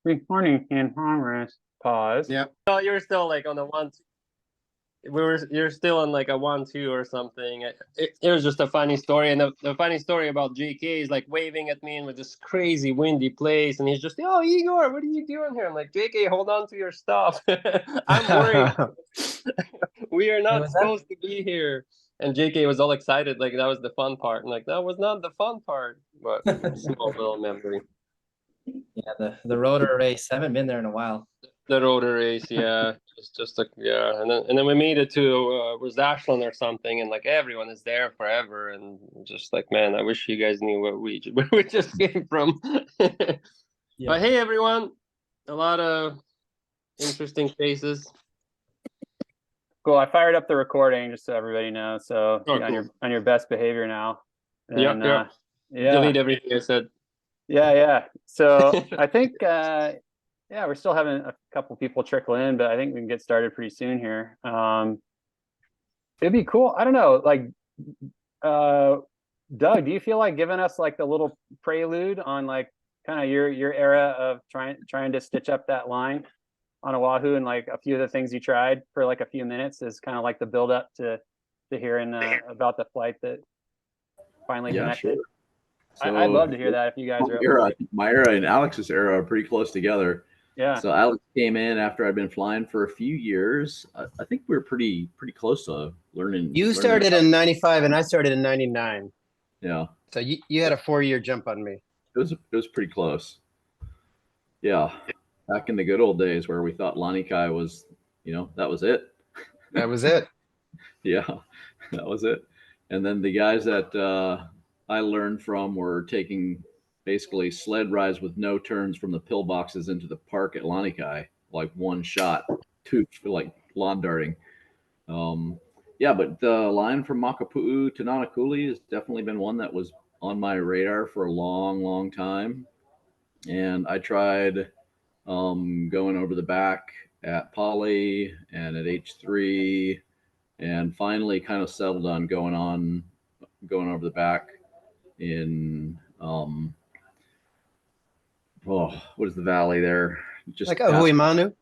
Recording in progress. Pause. Yeah. No, you're still like on the one. You're still on like a 1-2 or something. It was just a funny story, and the funny story about JK is like waving at me in with this crazy windy place, and he's just, "Oh, Igor, what are you doing here?" I'm like, "JK, hold on to your stuff. I'm worried. We are not supposed to be here." And JK was all excited, like that was the fun part. I'm like, that was not the fun part, but small little memory. Yeah, the rotor race. I haven't been there in a while. The rotor race, yeah, just like yeah, and then we made it to Rosashland or something, and like everyone is there forever, and just like, man, I wish you guys knew where we just came from. Yeah. But hey, everyone, a lot of interesting faces. Cool. I fired up the recording just so everybody knows. So Oh, you're cool. on your best behavior now. And, Yeah. Delete everything I said. Yeah. So I think we're still having a couple people trickle in, but I think we can get started pretty soon here. It'd be cool. I don't know, like Doug, do you feel like giving us like the little prelude on like kind of your era of trying to stitch up that line on Oahu, and like a few of the things you tried for like a few minutes is kind of like the build up to hearing about the flight that finally connected? Sure. So I'd love to hear that if you guys are. My era and Alex's era are pretty close together. Yeah. So Alex came in after I'd been flying for a few years. I think we were pretty close to learning. You started in 95 and I started in 99. Yeah. So you had a 4-year jump on me. It was pretty close. Yeah. Back in the good old days where we thought Lanikai was, that was it. That was it. Yeah, that was it. And then the guys that I learned from were taking basically sled rides with no turns from the pillboxes into the park at Lanikai, like one shot, two, like lawn darting. But the line from Makapu'u to Nanakuli has definitely been one that was on my radar for a long, long time. And I tried going over the back at Poly and at H3, and finally kind of settled on going over the back in what is the valley there? Just like Oahu Manu.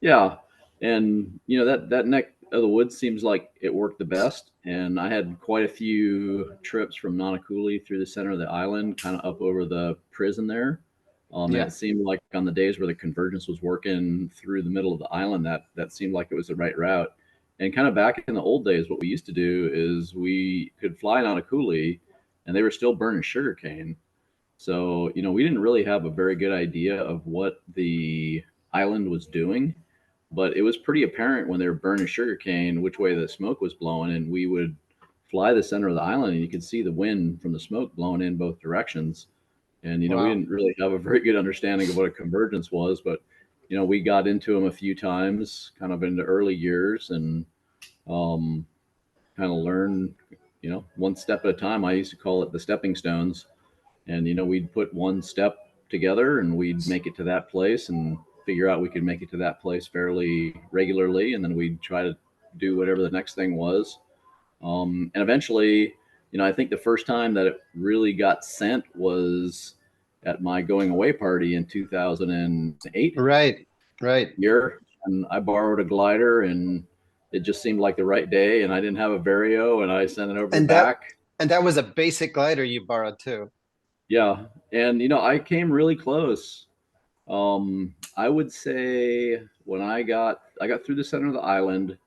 Yeah, and that neck of the woods seems like it worked the best. And I had quite a few trips from Nanakuli through the center of the island, kind of up over the prison there. It seemed like on the days where the convergence was working through the middle of the island, that seemed like it was the right route. And kind of back in the old days, what we used to do is we could fly Nanakuli, and they were still burning sugarcane. So, we didn't really have a very good idea of what the island was doing, but it was pretty apparent when they were burning sugarcane which way the smoke was blowing, and we would fly the center of the island, and you could see the wind from the smoke blowing in both directions. And, we didn't really have a very good understanding of what a convergence was, but, we got into them a few times kind of in the early years, and kind of learned, one step at a time. I used to call it the stepping stones. And, we'd put one step together and we'd make it to that place and figure out we could make it to that place fairly regularly. And then we'd try to do whatever the next thing was. And eventually, I think the first time that it really got sent was at my going away party in 2008. Right. Year. And I borrowed a glider, and it just seemed like the right day. And I didn't have a Vario, and I sent it over back. And that was a basic glider you borrowed too. Yeah. And, I came really close. I would say when I got through the center of the island,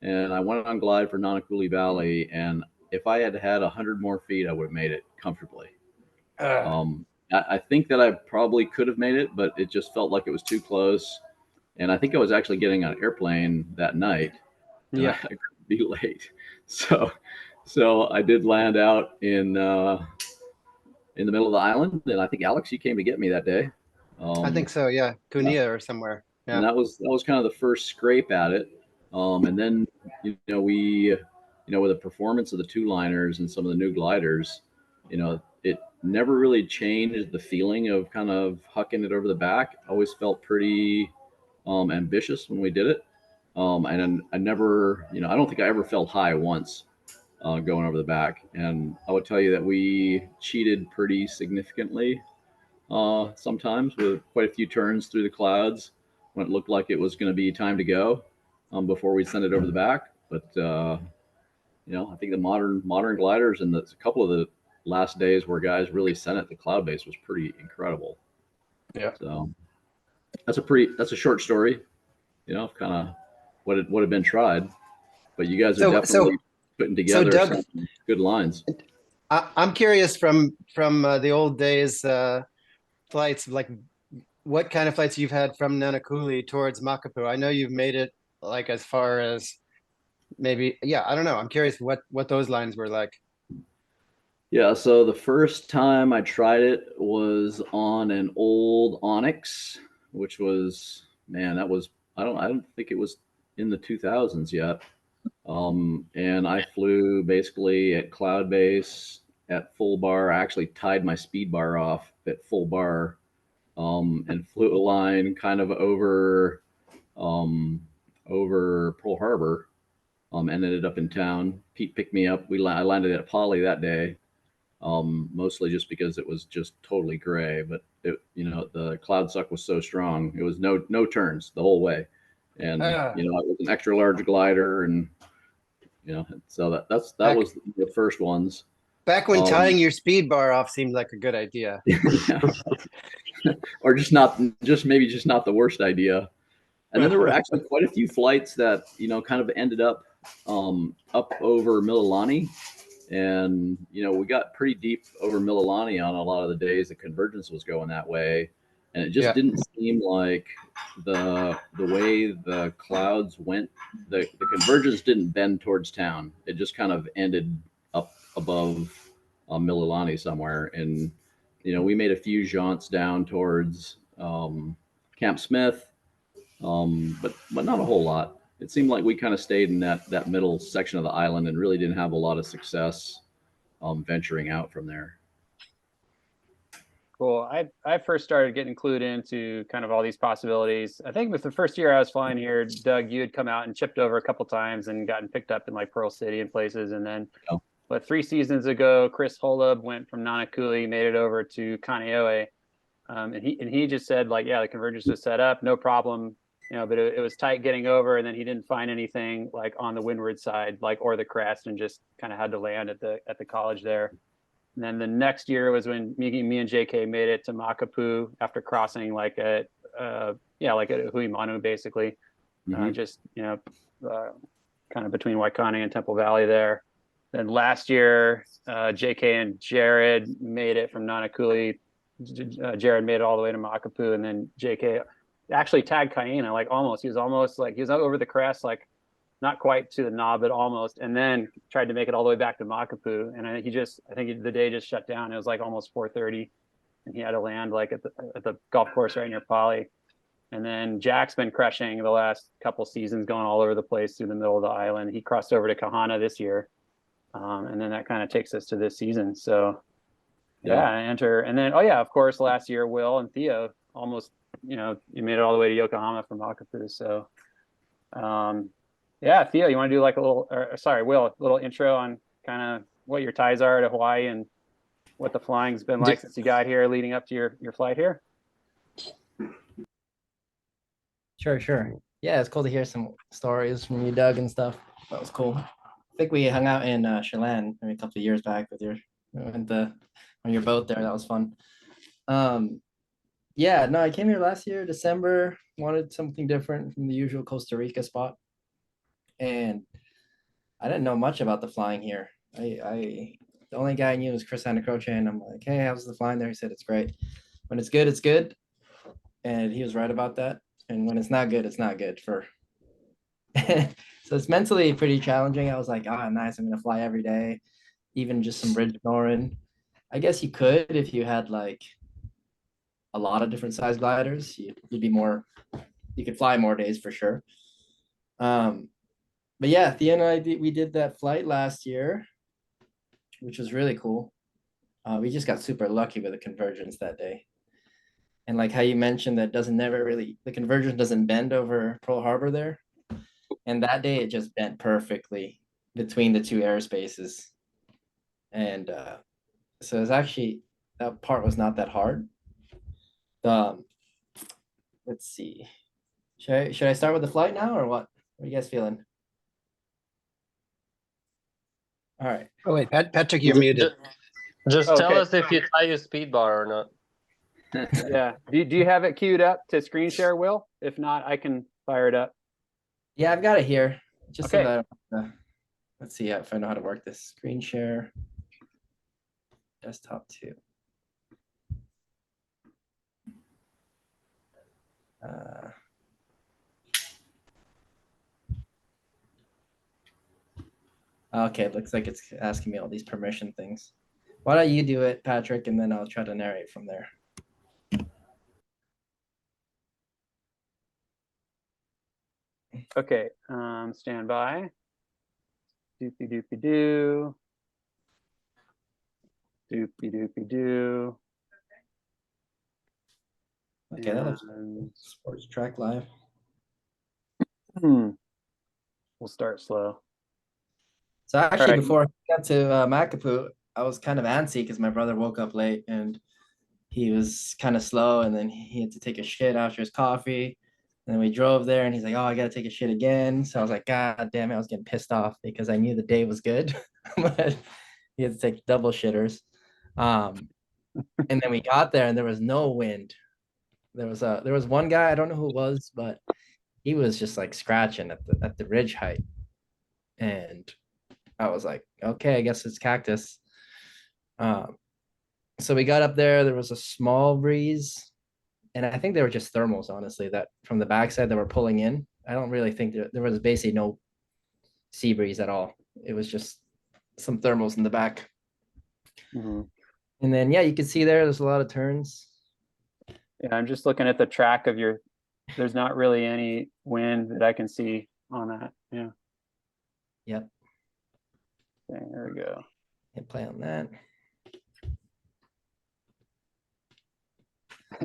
and I went on glide for Nanakuli Valley, and if I had had 100 more feet, I would have made it comfortably. I think that I probably could have made it, but it just felt like it was too close. And I think I was actually getting on an airplane that night. Yeah. I could be late. So I did land out in the middle of the island, and I think Alex, you came to get me that day. I think so, yeah. Kunia or somewhere. Yeah. And that was kind of the first scrape at it. And then we with the performance of the two liners and some of the new gliders, it never really changed the feeling of kind of hucking it over the back. I always felt pretty ambitious when we did it. And I never, I don't think I ever felt high once going over the back. And I would tell you that we cheated pretty significantly sometimes with quite a few turns through the clouds when it looked like it was going to be time to go before we send it over the back. But I think the modern gliders and a couple of the last days where guys really sent it, the cloud base was pretty incredible. Yeah. So that's a short story, kind of what had been tried. But you guys are definitely putting together Doug, some good lines. I'm curious from the old days flights, like what kind of flights you've had from Nanakuli towards Makapu. I know you've made it like as far as maybe, I don't know. I'm curious what those lines were like. Yeah, so the first time I tried it was on an old Onyx, which was, man, that was, I don't think it was in the 2000s yet. And I flew basically at cloud base at full bar. I actually tied my speed bar off at full bar, and flew a line kind of over Pearl Harbor, and ended up in town. Pete picked me up. I landed at Poly that day, mostly just because it was just totally gray. But the cloud suck was so strong, it was no turns the whole way, and it was an extra large glider, and so that was the first ones. Back when tying your speed bar off seemed like a good idea. Or just maybe not the worst idea. And then there were actually quite a few flights that kind of ended up up over Mililani, and we got pretty deep over Mililani on a lot of the days the convergence was going that way, and it just didn't seem like the way the clouds went. The convergence didn't bend towards town. It just kind of ended up above Mililani somewhere, and we made a few jaunts down towards Camp Smith, but not a whole lot. It seemed like we kind of stayed in that middle section of the island and really didn't have a lot of success venturing out from there. Cool. I first started getting clued into kind of all these possibilities. I think with the first year I was flying here, Doug, you had come out and chipped over a couple times and gotten picked up in like Pearl City and places. And then, but 3 seasons ago, Chris Holub went from Nanakuli, made it over to Kaneohe. And he just said like, yeah, the convergence was set up, no problem. But it was tight getting over, and then he didn't find anything like on the windward side, like, or the crest, and just kind of had to land at the college there. And then the next year was when me and JK made it to Makapu after crossing like at Huimanu, basically, just kind of between Waikani and Temple Valley there. Then last year, JK and Jared made it from Nanakuli. Jared made it all the way to Makapu, and then JK actually tagged Kaina, like almost. He was over the crest, like not quite to the knob, but almost, and then tried to make it all the way back to Makapu. And I think the day just shut down. It was like almost 4:30, and he had to land like at the golf course right near Poly. And then Jack's been crushing the last couple seasons, going all over the place through the middle of the island. He crossed over to Kahana this year, and then that kind of takes us to this season. So enter, and then of course last year Will and Theo almost. You made it all the way to Yokohama from Makapu. So, Theo, you want to do like Will, a little intro on kind of what your ties are to Hawaii and what the flying's been like since you got here, leading up to your flight here? Sure. Yeah, it's cool to hear some stories from you, Doug, and stuff. That was cool. I think we hung out in Chelan maybe a couple of years back we went on your boat there. That was fun. I came here last year, December, wanted something different from the usual Costa Rica spot. And I didn't know much about the flying here. The only guy I knew was Chris Anacroce, and I'm like, hey, how's the flying there? He said, it's great. When it's good, it's good. And he was right about that. And when it's not good, it's not good so it's mentally pretty challenging. I was like, nice, I'm going to fly every day, even just some bridge ignoring. I guess you could if you had like a lot of different size gliders. You could fly more days for sure. But Thea and I we did that flight last year, which was really cool. We just got super lucky with the convergence that day. And like how you mentioned that the convergence doesn't bend over Pearl Harbor there. And that day it just bent perfectly between the two airspaces. And so it's actually, that part was not that hard. Um, let's see. Should I start with the flight now or what? What are you guys feeling? All right. Oh wait, Patrick, you're Ju- muted. Just tell Okay. us if you tie your speed bar or not. Yeah. Do you have it queued up to screen share, Will? If not, I can fire it up. Yeah, I've got it here. Just so Okay. that let's see if I know how to work this. Screen share. Desktop 2. Okay, it looks like it's asking me all these permission things. Why don't you do it, Patrick, and then I'll try to narrate from there. Okay. Stand by. Doopy doopy doo. Doopy doopy doo. Okay, that looks And sports track live. we'll start slow. So actually, right. before I got to Makapu, I was kind of antsy because my brother woke up late and he was kind of slow, and then he had to take a shit after his coffee. And then we drove there, and he's like, "Oh, I gotta take a shit again." So I was like, "God damn it!" I was getting pissed off because I knew the day was good, but he had to take double shitters. And then we got there, and there was no wind. There was one guy, I don't know who it was, but he was just like scratching at the ridge height, and I was like, okay, I guess it's cactus. So we got up there. There was a small breeze, and I think they were just thermals, honestly, that from the backside that were pulling in. I don't really think there was basically no sea breeze at all. It was just some thermals in the back. Mm-hmm. And then, yeah, you can see there's a lot of turns. Yeah, I'm just looking at the track of your, there's not really any wind that I can see on that. Yeah. Yep. Okay, there we go. Hit play on that.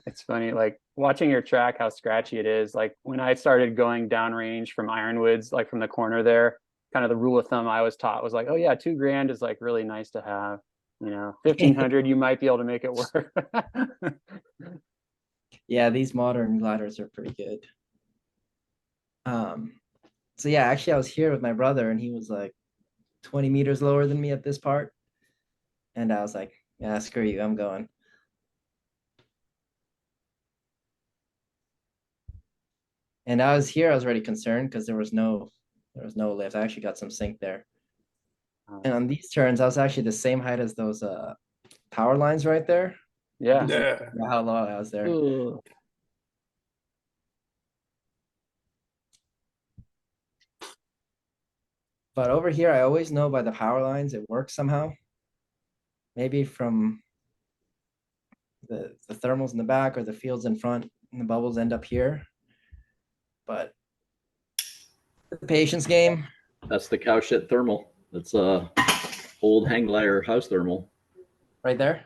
It's funny, like watching your track, how scratchy it is. Like when I started going downrange from Ironwoods, like from the corner there, kind of the rule of thumb I was taught was like, oh yeah, $2,000 is like really nice to have. 1,500, you might be able to make it work. Yeah, these modern gliders are pretty good. So yeah, actually I was here with my brother, and he was like 20 meters lower than me at this part. And I was like, yeah, screw you, I'm going. And I was already concerned because there was no lift. I actually got some sink there. And on these turns, I was actually the same height as those power lines right there. Yeah. How low I was there. Ooh. But over here, I always know by the power lines it works somehow. Maybe from the thermals in the back or the fields in front, and the bubbles end up here. But the patience game. That's the cow shit thermal. That's a old hang glider house thermal. Right there.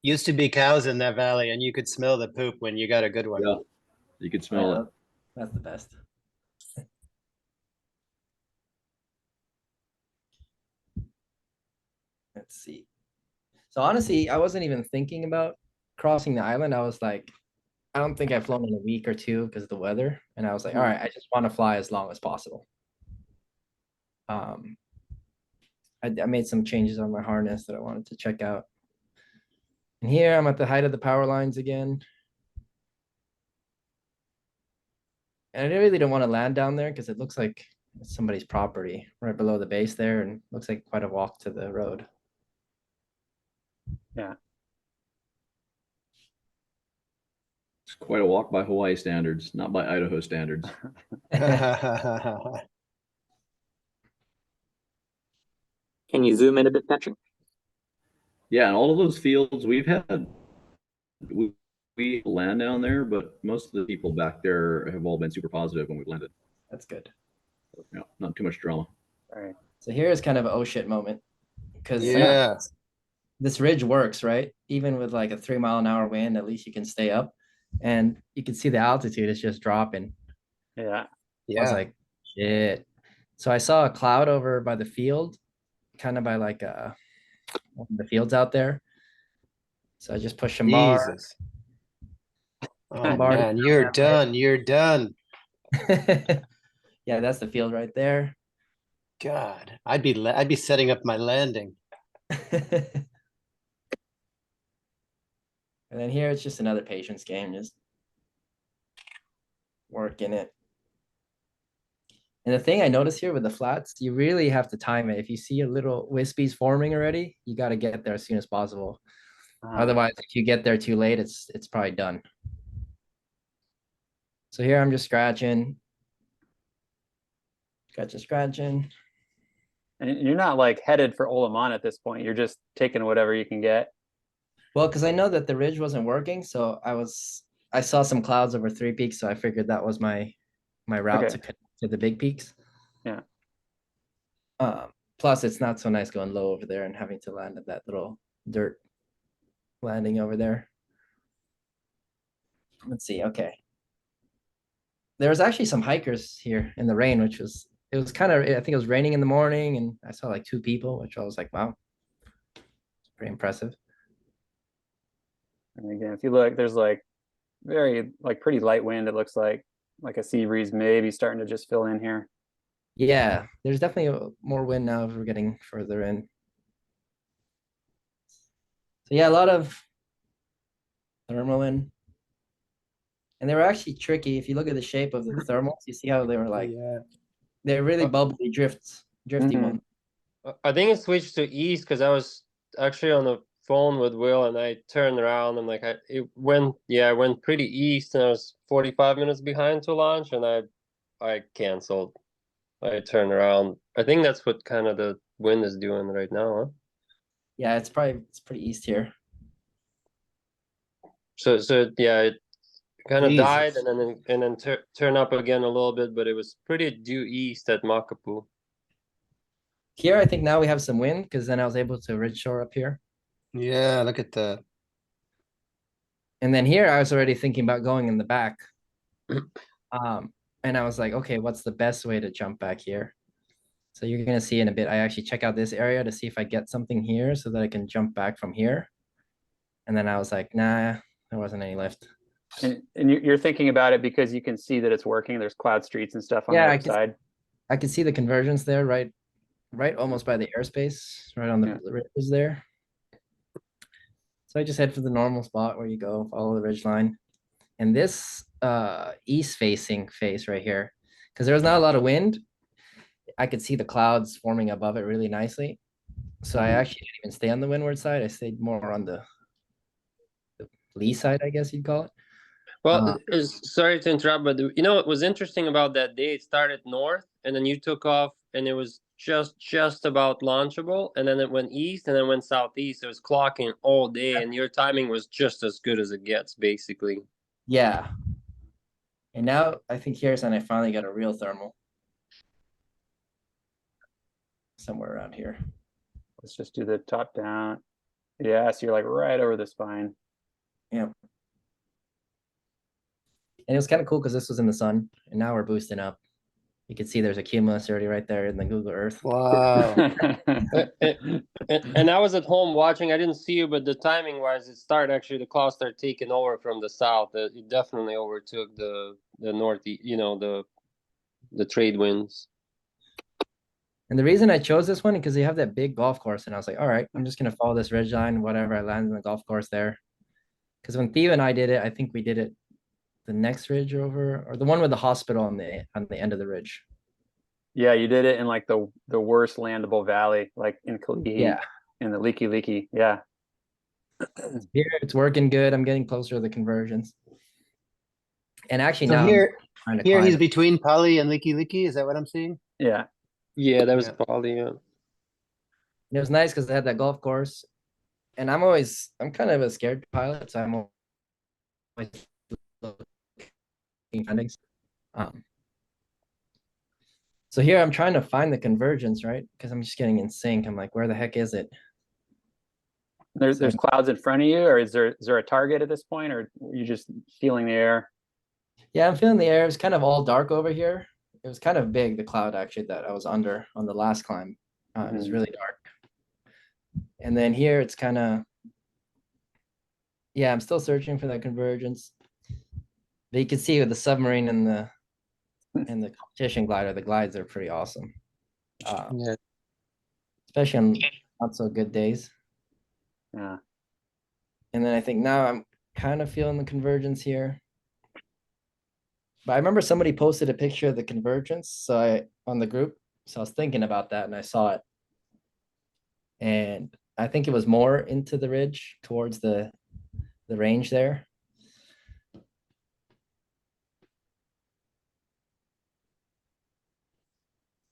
Used to be cows in that valley, and you could smell the poop when you got a good one. Yeah, you could smell it. That's the best. Let's see. So honestly, I wasn't even thinking about crossing the island. I was like, I don't think I've flown in a week or two because of the weather. And I was like, all right, I just want to fly as long as possible. I made some changes on my harness that I wanted to check out. And here I'm at the height of the power lines again. And I really don't want to land down there because it looks like it's somebody's property right below the base there, and looks like quite a walk to the road. Yeah. It's quite a walk by Hawaii standards, not by Idaho standards. Can you zoom in a bit, Patrick? Yeah, and all of those fields we land down there, but most of the people back there have all been super positive when we've landed. That's good. Yeah, not too much drama. All right. So here is kind of an oh shit moment because Yeah. this ridge works, right? Even with like a 3-mile-an-hour wind, at least you can stay up, and you can see the altitude is just dropping. Yeah. I was like, shit. So I saw a cloud over by the field, kind of by like one of the fields out there. So I just pushed some bar, Jesus. Oh Barty. man, you're done. You're done. Yeah, that's the field right there. God, I'd be setting up my landing. And then here it's just another patience game, just working it. And the thing I notice here with the flats, you really have to time it. If you see a little wispies forming already, you got to get there as soon as possible. Otherwise, if you get there too late, it's probably done. So here I'm just scratching. Scratching. And you're not like headed for Olamon at this point. You're just taking whatever you can get. Well, because I know that the ridge wasn't working, so I saw some clouds over 3 peaks, so I figured that was my route Okay. to connect to the big peaks. Yeah. Plus, it's not so nice going low over there and having to land at that little dirt landing over there. Let's see. Okay. There was actually some hikers here in the rain, which was, it was kind of, I think it was raining in the morning, and I saw like 2 people, which I was like, wow, it's pretty impressive. And again, if you look, there's like pretty light wind. It looks like a sea breeze maybe starting to just fill in here. Yeah, there's definitely more wind now as we're getting further in. So yeah, a lot of thermal wind. And they were actually tricky. If you look at the shape of the thermals, you see how they were like, Yeah. they're really bubbly drifty Mhm. ones. I think it switched to east because I was actually on the phone with Will and I turned around and like it went pretty east and I was 45 minutes behind to launch and I canceled. I turned around. I think that's what kind of the wind is doing right now, huh? Yeah, it's pretty east here. So yeah, it kind of died Jesus. and then turn up again a little bit, but it was pretty due east at Makapu. Here, I think now we have some wind because then I was able to ridge shore up here. Yeah, look at that. And then here I was already thinking about going in the back. And I was like, okay, what's the best way to jump back here? So you're gonna see in a bit, I actually check out this area to see if I get something here so that I can jump back from here. And then I was like, nah, there wasn't any lift. And you're thinking about it because you can see that it's working. There's cloud streets and stuff on Yeah, the other side. I could see the convergence there, right almost by the airspace, right on the ridge there. So I just head for the normal spot where you go, follow the ridge line. And this east facing face right here, because there was not a lot of wind, I could see the clouds forming above it really nicely. So I actually didn't even stay on the windward side. I stayed more on the lee side, I guess you'd call it. Well, sorry to interrupt, but you know what was interesting about that day? It started north, and then you took off, and it was just about launchable, and then it went east, and then went southeast. It was clocking all day, and your timing was just as good as it gets, basically. Yeah. And now I think here's when I finally got a real thermal. Somewhere around here. Let's just do the top down. Yeah, so you're like right over the spine. Yeah. And it was kind of cool because this was in the sun, and now we're boosting up. You can see there's a cumulus already right there in the Google Earth. Wow. And I was at home watching. I didn't see you, but the timing wise, the clouds started taking over from the south. It definitely overtook the northeast. You know, the trade winds. And the reason I chose this one is because you have that big golf course, and I was like, all right, I'm just gonna follow this ridge line, whatever I land in the golf course there. Because when Theo and I did it, I think we did it the next ridge over, or the one with the hospital on the end of the ridge. Yeah, you did it in like the worst landable valley, like in Kalihi. Yeah. In the leaky. Yeah. Here it's working good. I'm getting closer to the conversions. And actually So now here he's it. between Pali and Liki Liki. Is that what I'm seeing? Yeah. Yeah, that was Yeah. probably. And it was nice because they had that golf course. And I'm kind of a scared pilot, so I'm always looking findings. So here I'm trying to find the convergence, right? Because I'm just getting in sync. I'm like, where the heck is it? There's clouds in front of you, or is there a target at this point, or are you just feeling the air? Yeah, I'm feeling the air. It's kind of all dark over here. It was kind of big, the cloud actually that I was under on the last climb. It was really dark. And then here it's kind of, yeah, I'm still searching for that convergence. But you can see with the submarine and the competition glider, the glides are pretty awesome. Yeah. Especially on not so good days. Yeah. And then I think now I'm kind of feeling the convergence here. But I remember somebody posted a picture of the convergence on the group. So I was thinking about that and I saw it. And I think it was more into the ridge towards the range there.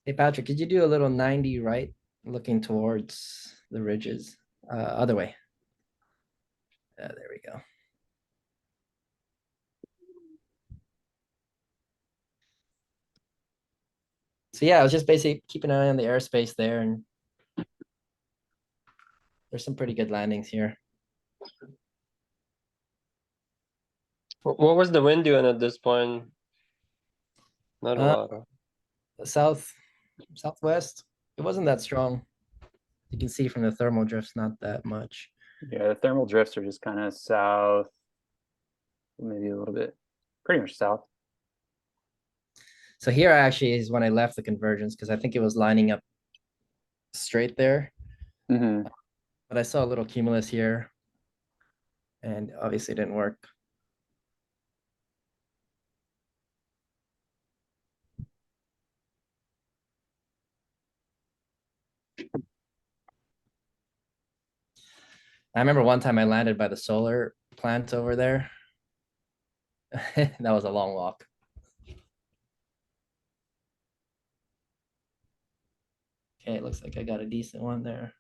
Hey, Patrick, could you do a little 90 right, looking towards the ridges? Other way. There we go. So yeah, I was just basically keeping an eye on the airspace there, and there's some pretty good landings here. What was the wind doing at this point? Not a lot. Southwest. It wasn't that strong. You can see from the thermal drifts, not that much. Yeah, the thermal drifts are just kind of south, maybe a little bit, pretty much south. So here actually is when I left the convergence because I think it was lining up straight there. Mm-hmm. But I saw a little cumulus here and obviously it didn't work. I remember one time I landed by the solar plant over there. That was a long walk. Okay, it looks like I got a decent one there.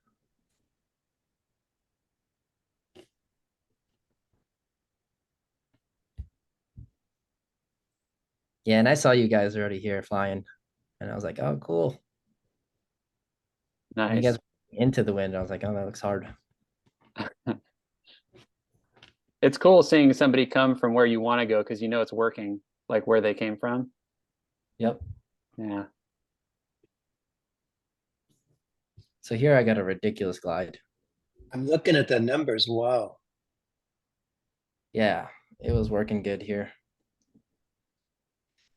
Yeah, and I saw you guys already here flying, and I was like, "Oh, cool." And you Nice. guys into the wind. I was like, "Oh, that looks hard." It's cool seeing somebody come from where you want to go because you know it's working, like where they came from. Yep. Yeah. So here I got a ridiculous glide. I'm looking at the numbers. Wow. Yeah, it was working good here.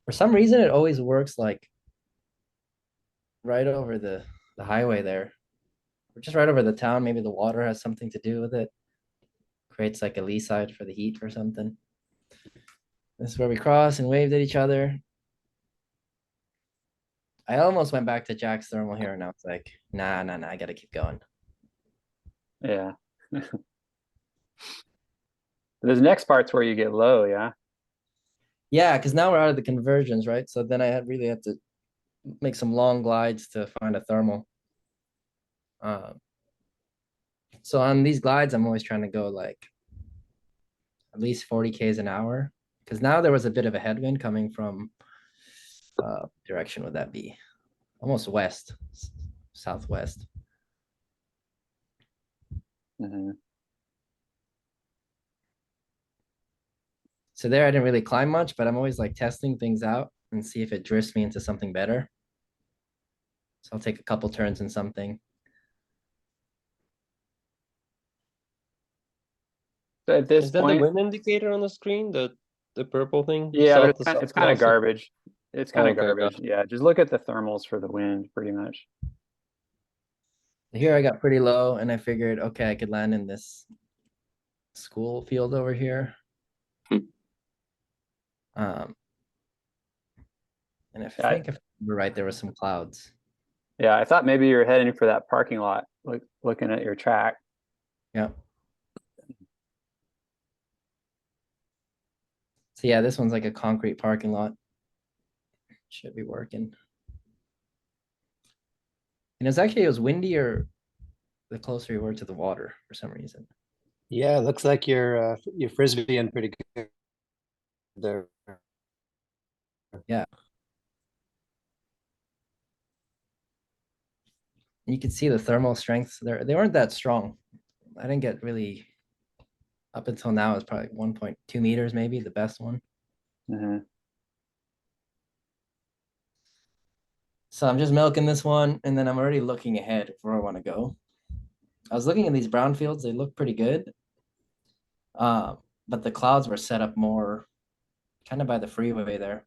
For some reason, it always works like right over the highway there, or just right over the town. Maybe the water has something to do with it. Creates like a lee side for the heat or something. This is where we crossed and waved at each other. I almost went back to Jack's thermal here, and I was like, nah, I gotta keep going. Yeah. There's next parts where you get low, yeah. Yeah, because now we're out of the conversions, right? So then I really have to make some long glides to find a thermal. So on these glides, I'm always trying to go like at least 40 Ks an hour. Because now there was a bit of a headwind coming from direction would that be? Almost west, southwest. Mm-hmm. So there I didn't really climb much, but I'm always like testing things out and see if it drifts me into something better. So I'll take a couple turns in something. So at this Is that point, the wind indicator on the screen? The purple thing? yeah, but South to it's kind of southwest? garbage. It's kind of Okay, got garbage. Yeah, just look at the thermals for the wind, pretty much. Here I got pretty low and I figured, okay, I could land in this school field over here. And I think if I remember right, there were some clouds. Yeah, I thought maybe you were heading for that parking lot, looking at your track. Yeah. So yeah, this one's like a concrete parking lot. Should be working. And it was windier the closer you were to the water for some reason. Yeah, it looks like you're frisbeeing pretty good there. Yeah. You can see the thermal strengths there. They weren't that strong. I didn't get really up until now. It's probably 1.2 meters, maybe the best one. Mm-hmm. So I'm just milking this one, and then I'm already looking ahead of where I want to go. I was looking at these brown fields; they look pretty good, but the clouds were set up more kind of by the freeway there.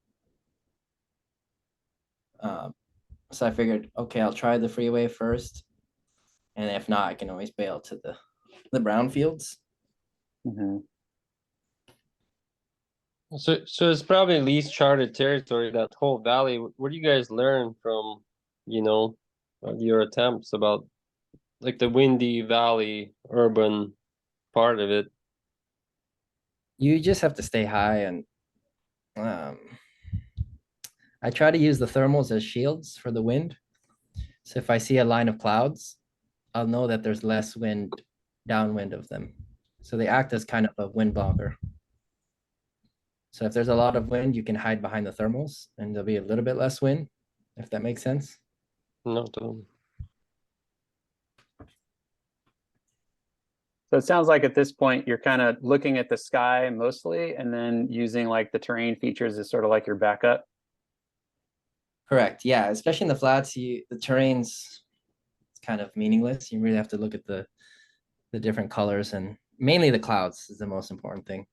So I figured, okay, I'll try the freeway first, and if not, I can always bail to the brownfields. Mhm. So it's probably least charted territory, that whole valley. What do you guys learn from, your attempts about like the windy valley urban part of it? You just have to stay high, and I try to use the thermals as shields for the wind. So if I see a line of clouds, I'll know that there's less wind downwind of them. So they act as kind of a wind blocker. So if there's a lot of wind, you can hide behind the thermals and there'll be a little bit less wind, if that makes sense. No, So it sounds like at this point, you're kind of looking at the sky mostly, and then using like the terrain features as sort of like your backup. Correct. Yeah, especially in the flats, the terrain's kind of meaningless. You really have to look at the different colors, and mainly the clouds is the most important thing.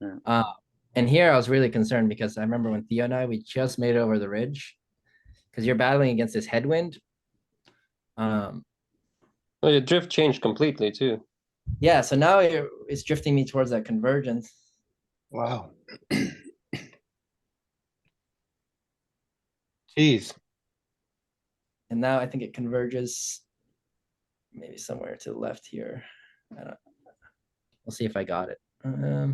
Yeah. And here I was really concerned because I remember when Theo and I, we just made it over the ridge because you're battling against this headwind. well, your drift changed completely too. Yeah, so now it's drifting me towards that convergence. Wow. Jeez. And now I think it converges maybe somewhere to the left here. I don't. We'll see if I got it. Yeah.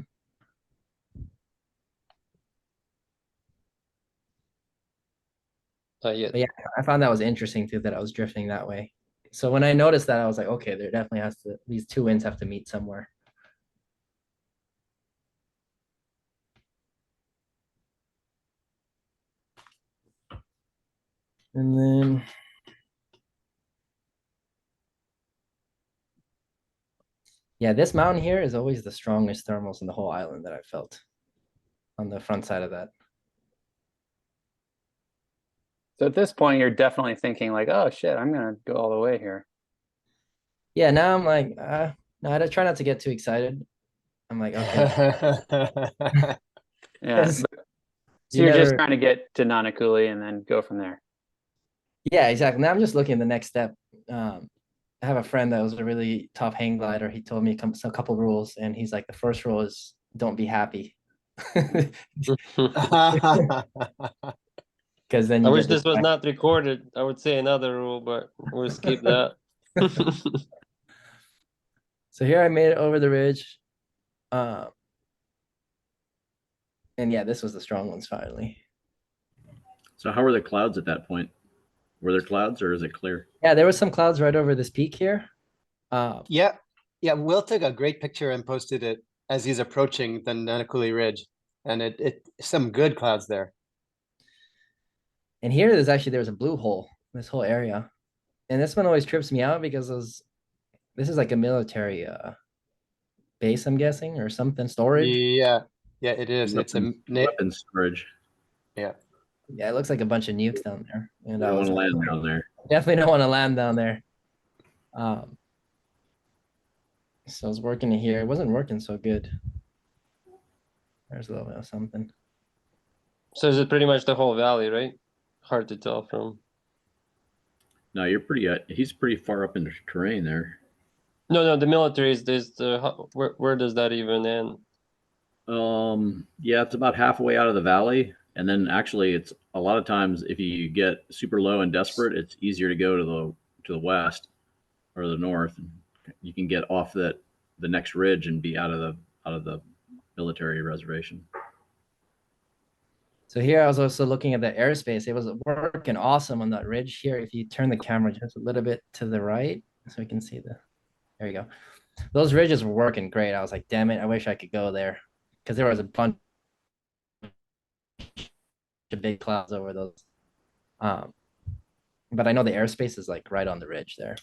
But yeah, I found that was interesting too, that I was drifting that way. So when I noticed that, I was like, okay, there definitely has to, these two winds have to meet somewhere. And then yeah, this mountain here is always the strongest thermals in the whole island that I felt on the front side of that. So at this point, you're definitely thinking like, oh shit, I'm gonna go all the way here. Yeah, now I'm like, no, I try not to get too excited. I'm like, okay. Yeah. So So you're just trying to get to Nanakuli and then go from there. Yeah, exactly. Now I'm just looking at the next step. I have a friend that was a really top hang glider. He told me a couple rules, and he's like, the first rule is don't be happy. Because then I you wish get this was not recorded. I would say another rule, but we'll skip that. So here I made it over the ridge. And yeah, this was the strong ones finally. So how were the clouds at that point? Were there clouds or is it clear? Yeah, there was some clouds right over this peak here. Yeah. Yeah. Will took a great picture and posted it as he's approaching the Nanakuli Ridge. And it some good clouds there. And here there's a blue hole, this whole area. And this one always trips me out because this is like a military base, I'm guessing, or something, storage. Yeah. Yeah, it is. It's a weapon storage. Yeah. Yeah, it looks like a bunch of nukes down there. And I I want was to land down there. definitely don't want to land down there. So I was working here. It wasn't working so good. There's a little bit of something. So is it pretty much the whole valley, right? Hard to tell from. No, you're pretty. He's pretty far up into terrain there. No, the military is where does that even end? Yeah, it's about halfway out of the valley, and then actually, it's a lot of times if you get super low and desperate, it's easier to go to the west or the north. You can get off the next ridge and be out of the military reservation. So here I was also looking at the airspace. It was working awesome on that ridge here. If you turn the camera just a little bit to the right, so we can see there you go. Those ridges were working great. I was like, damn it, I wish I could go there. Because there was a bunch of big clouds over those. But I know the airspace is like right on the ridge there.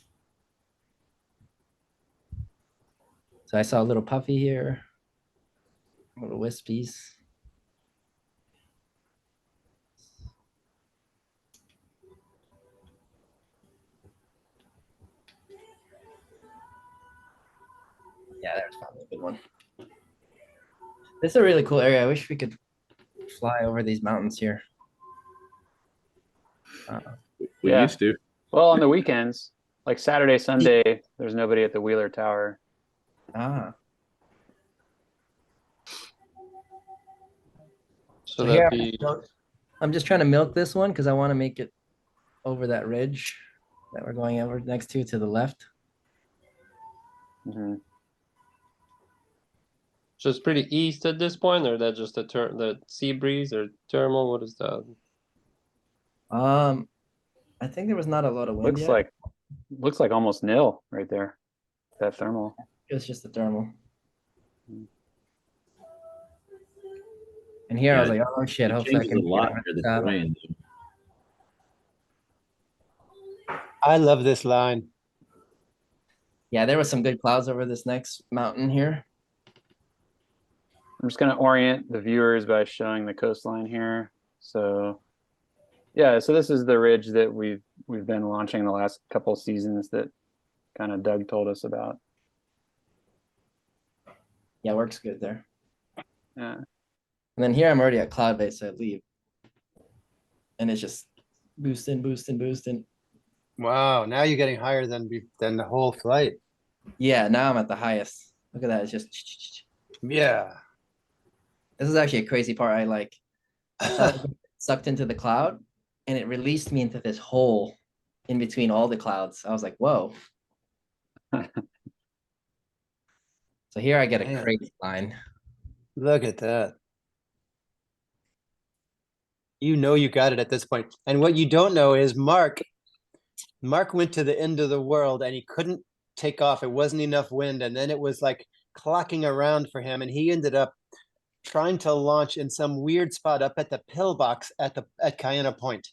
So I saw a little puffy here, little wispies. Yeah, there's probably a good one. This is a really cool area. I wish we could fly over these mountains here. We Yeah. used to. Well, on the weekends, like Saturday, Sunday, there's nobody at the Wheeler Tower. Ah, So so that'd here be I'm just trying to milk this one because I want to make it over that ridge that we're going over next to the left. Hmm. so it's pretty east at this point, or that just the sea breeze or thermal? What is that? I think there was not a lot of wind yet. Looks like almost nil right there. That thermal. It was just the thermal. And here I was like, oh shit, It hopefully I changes can a get lot over near the the top. terrain. I love this line. Yeah, there was some good clouds over this next mountain here. I'm just going to orient the viewers by showing the coastline here. So yeah, so this is the ridge that we've been launching the last couple seasons that kind of Doug told us about. Yeah, works good there. Yeah. And then here I'm already at cloud base, so I leave. And it's just boosting, boosting, boosting. Wow, now you're getting higher than the whole flight. Yeah, now I'm at the highest. Look at that. It's just Yeah. this is actually a crazy part. I like thought I was sucked into the cloud and it released me into this hole in between all the clouds. I was like, whoa. So here I get a Man. crazy line. Look at that. You know you got it at this point. And what you don't know is Mark went to the end of the world and he couldn't take off. It wasn't enough wind. And then it was like clocking around for him. And he ended up trying to launch in some weird spot up at the pillbox at Cayena Point.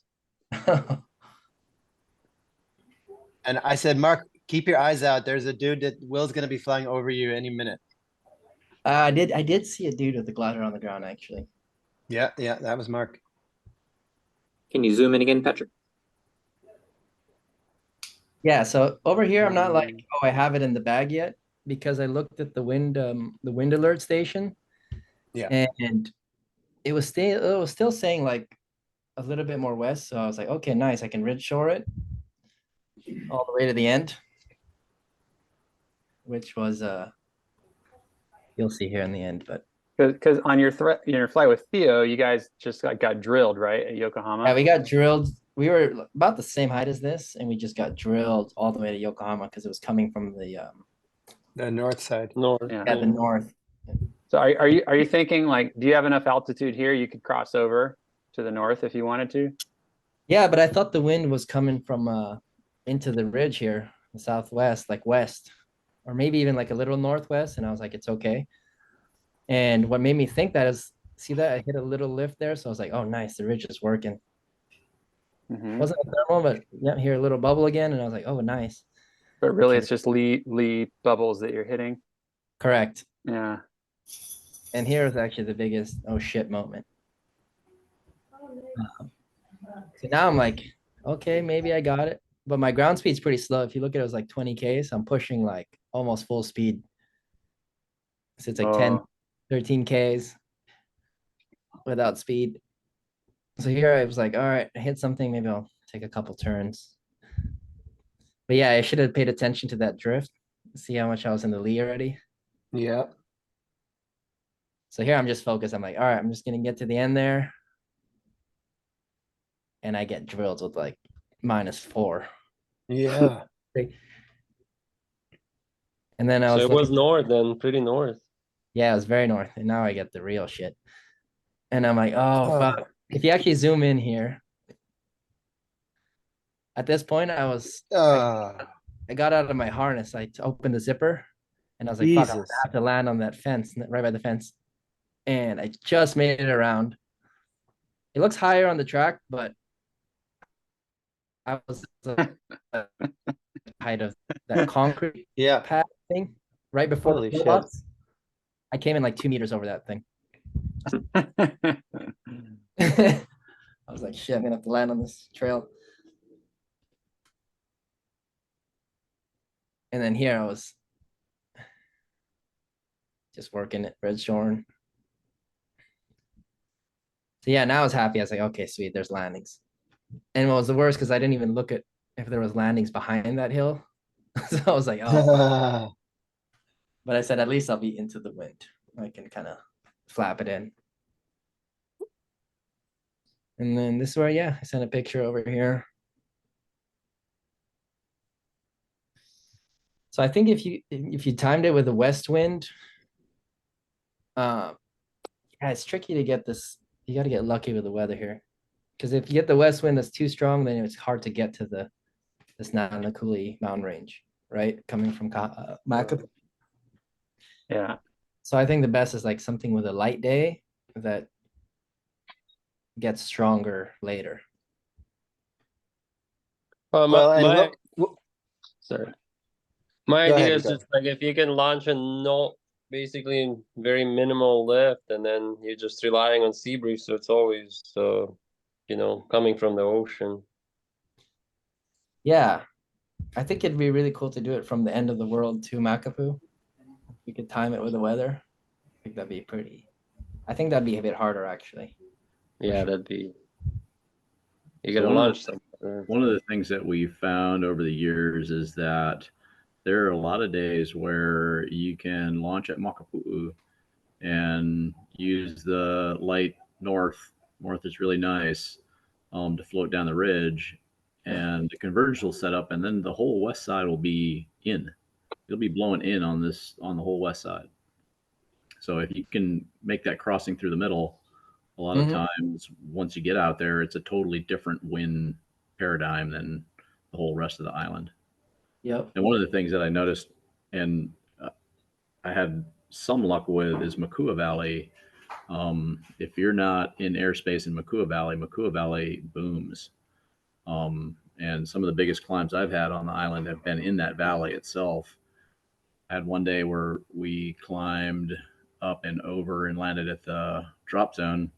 And I said, Mark, keep your eyes out. There's a dude that Will's going to be flying over you any minute. I did see a dude with a glider on the ground, actually. Yeah, that was Mark. Can you zoom in again, Patrick? Yeah, so over here, I'm not like, oh, I have it in the bag yet because I looked at the wind alert station. Yeah. And it was still saying like a little bit more west. So I was like, okay, nice. I can ridge shore it all the way to the end, which was you'll see here in the end. But Because on your flight with Theo, you guys just got drilled, right, at Yokohama? yeah, we got drilled. We were about the same height as this, and we just got drilled all the way to Yokohama because it was coming from The north side. North. Yeah. the north. So are you thinking like, do you have enough altitude here you could cross over to the north if you wanted to? Yeah, but I thought the wind was coming from into the ridge here, the southwest, like west, or maybe even like a little northwest. And I was like, it's okay. And what made me think that is, see that I hit a little lift there. So I was like, oh, nice. The ridge is working. Mhm. Wasn't a thermal, but yeah, here a little bubble again. And I was like, oh, nice. But really, it's just lee bubbles that you're hitting. Correct. Yeah. And here is actually the biggest oh shit moment. So now I'm like, okay, maybe I got it. But my ground speed's pretty slow. If you look at it, it was like 20 Ks. I'm pushing like almost full speed. So it's like 10, 13 Ks without speed. So here I was like, all right, I hit something. Maybe I'll take a couple turns. But yeah, I should have paid attention to that drift. See how much I was in the lee already. Yeah. So here I'm just focused. I'm like, all right, I'm just going to get to the end there. And I get drilled with like -4. Yeah. And then I So was it was north then, pretty north. yeah, it was very north. And now I get the real shit. And I'm like, oh, fuck. If you actually zoom in here, at this point, I got out of my harness. I opened the zipper and I was like, fuck, I'm gonna Jesus. have to land on that fence, right by the fence. And I just made it around. It looks higher on the track, but I was the height of that concrete Yeah. pad thing right before Holy the shit. pillbox. I came in like 2 meters over that thing. I was like, shit, I'm gonna have to land on this trail. And then here I was just working at Red Shorn. So yeah, now I was happy. I was like, okay, sweet, there's landings. And what was the worst, because I didn't even look at if there was landings behind that hill. So I was like, oh, fuck. But I said, at least I'll be into the wind. I can kind of flap it in. And then this is where, yeah, I sent a picture over here. So I think if you timed it with the west wind, yeah, it's tricky to get this. You got to get lucky with the weather here, because if you get the west wind that's too strong, then it's hard to get to this Nanakuli mountain range, right? Coming from Makapu. Yeah. So I think the best is like something with a light day that gets stronger later. Well, and sorry. My Go idea ahead, is go. just like if you can launch a no, basically very minimal lift, and then you're just relying on sea breeze, so it's always coming from the ocean. Yeah, I think it'd be really cool to do it from the end of the world to Makapu. We could time it with the weather. I think that'd be pretty. I think that'd be a bit harder actually. Yeah, sure. that'd be. You So gotta launch somewhere. One of the things that we've found over the years is that there are a lot of days where you can launch at Makapu'u and use the light north. North is really nice to float down the ridge, and the convergence will set up, and then the whole west side will be in. It'll be blowing in on the whole west side. So if you can make that crossing through the middle, a lot of times once you get out there, it's a totally different wind paradigm than the whole rest of the island. Yep. And one of the things that I noticed, and I had some luck with, is Makua Valley. If you're not in airspace in Makua Valley booms. And some of the biggest climbs I've had on the island have been in that valley itself. I had one day where we climbed up and over and landed at the drop zone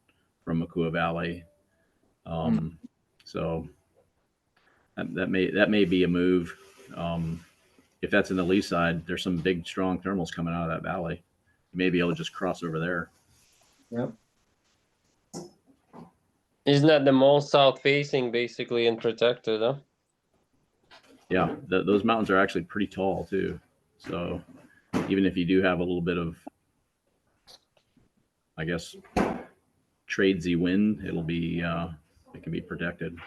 from Makua Valley. So that may be a move. If that's in the lee side, there's some big strong thermals coming out of that valley. You may be able to just cross over there. Yep. Isn't that the most south facing basically and protected, huh? Yeah, those mountains are actually pretty tall too. So even if you do have a little bit of, I guess, tradesy wind, it'll be it can be protected.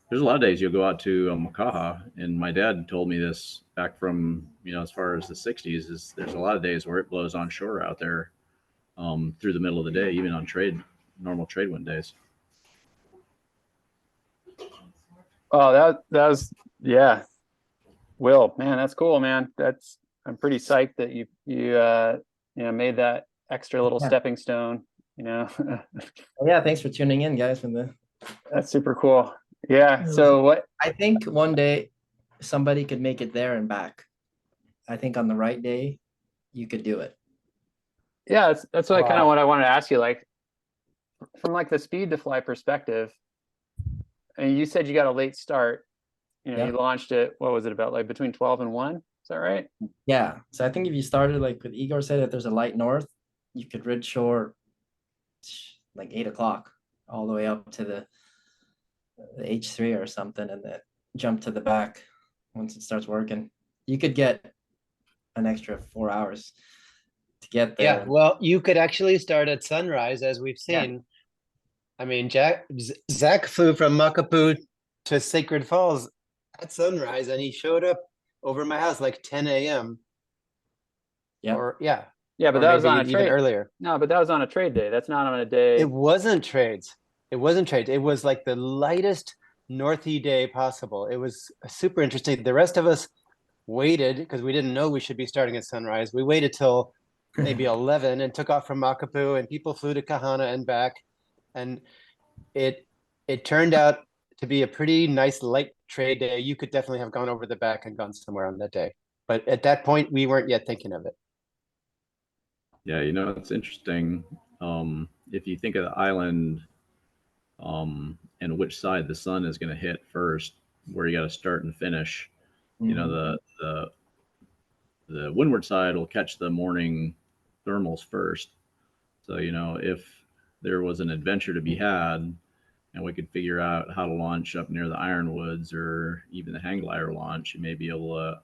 There's a lot of days you'll go out to Makaha, and my dad told me this back from as far as the 60s. Is there's a lot of days where it blows on shore out there through the middle of the day, even on normal trade wind days. Oh, that was, yeah. Will, man, that's cool, man. I'm pretty psyched that you made that extra little stepping stone, Yeah, thanks for tuning in, guys. That's super cool. Yeah. So what? I think one day somebody could make it there and back. I think on the right day, you could do it. Yeah, that's what Wow. what I wanted to ask you, like from like the speed to fly perspective. And you said you got a late start. Yeah. You launched it. What was it about? Like between 12 and 1? Is that right? Yeah. So I think if you started like with Igor said, if there's a light north, you could rid shore like 8 o'clock all the way up to the H3 or something, and then jump to the back once it starts working. You could get an extra 4 hours to get there. Yeah, well, you could actually start at sunrise, as we've seen. I mean, Zach flew from Makapu to Sacred Falls at sunrise, and he showed up over my house like 10 a.m. Yeah. Or yeah, Yeah, but or that was maybe on a even trade. earlier. No, but that was on a trade day. That's not on a day. It wasn't trades. It wasn't trades. It was like the lightest northy day possible. It was super interesting. The rest of us waited because we didn't know we should be starting at sunrise. We waited till maybe 11 and took off from Makapu, and people flew to Kahana and back. And it turned out to be a pretty nice light trade day. You could definitely have gone over the back and gone somewhere on that day. But at that point, we weren't yet thinking of it. Yeah, it's interesting. If you think of the island and which side the sun is going to hit first, where you got to start and finish, the windward side will catch the morning thermals first. So, if there was an adventure to be had, and we could figure out how to launch up near the Ironwoods or even the hang glider launch, you may be able to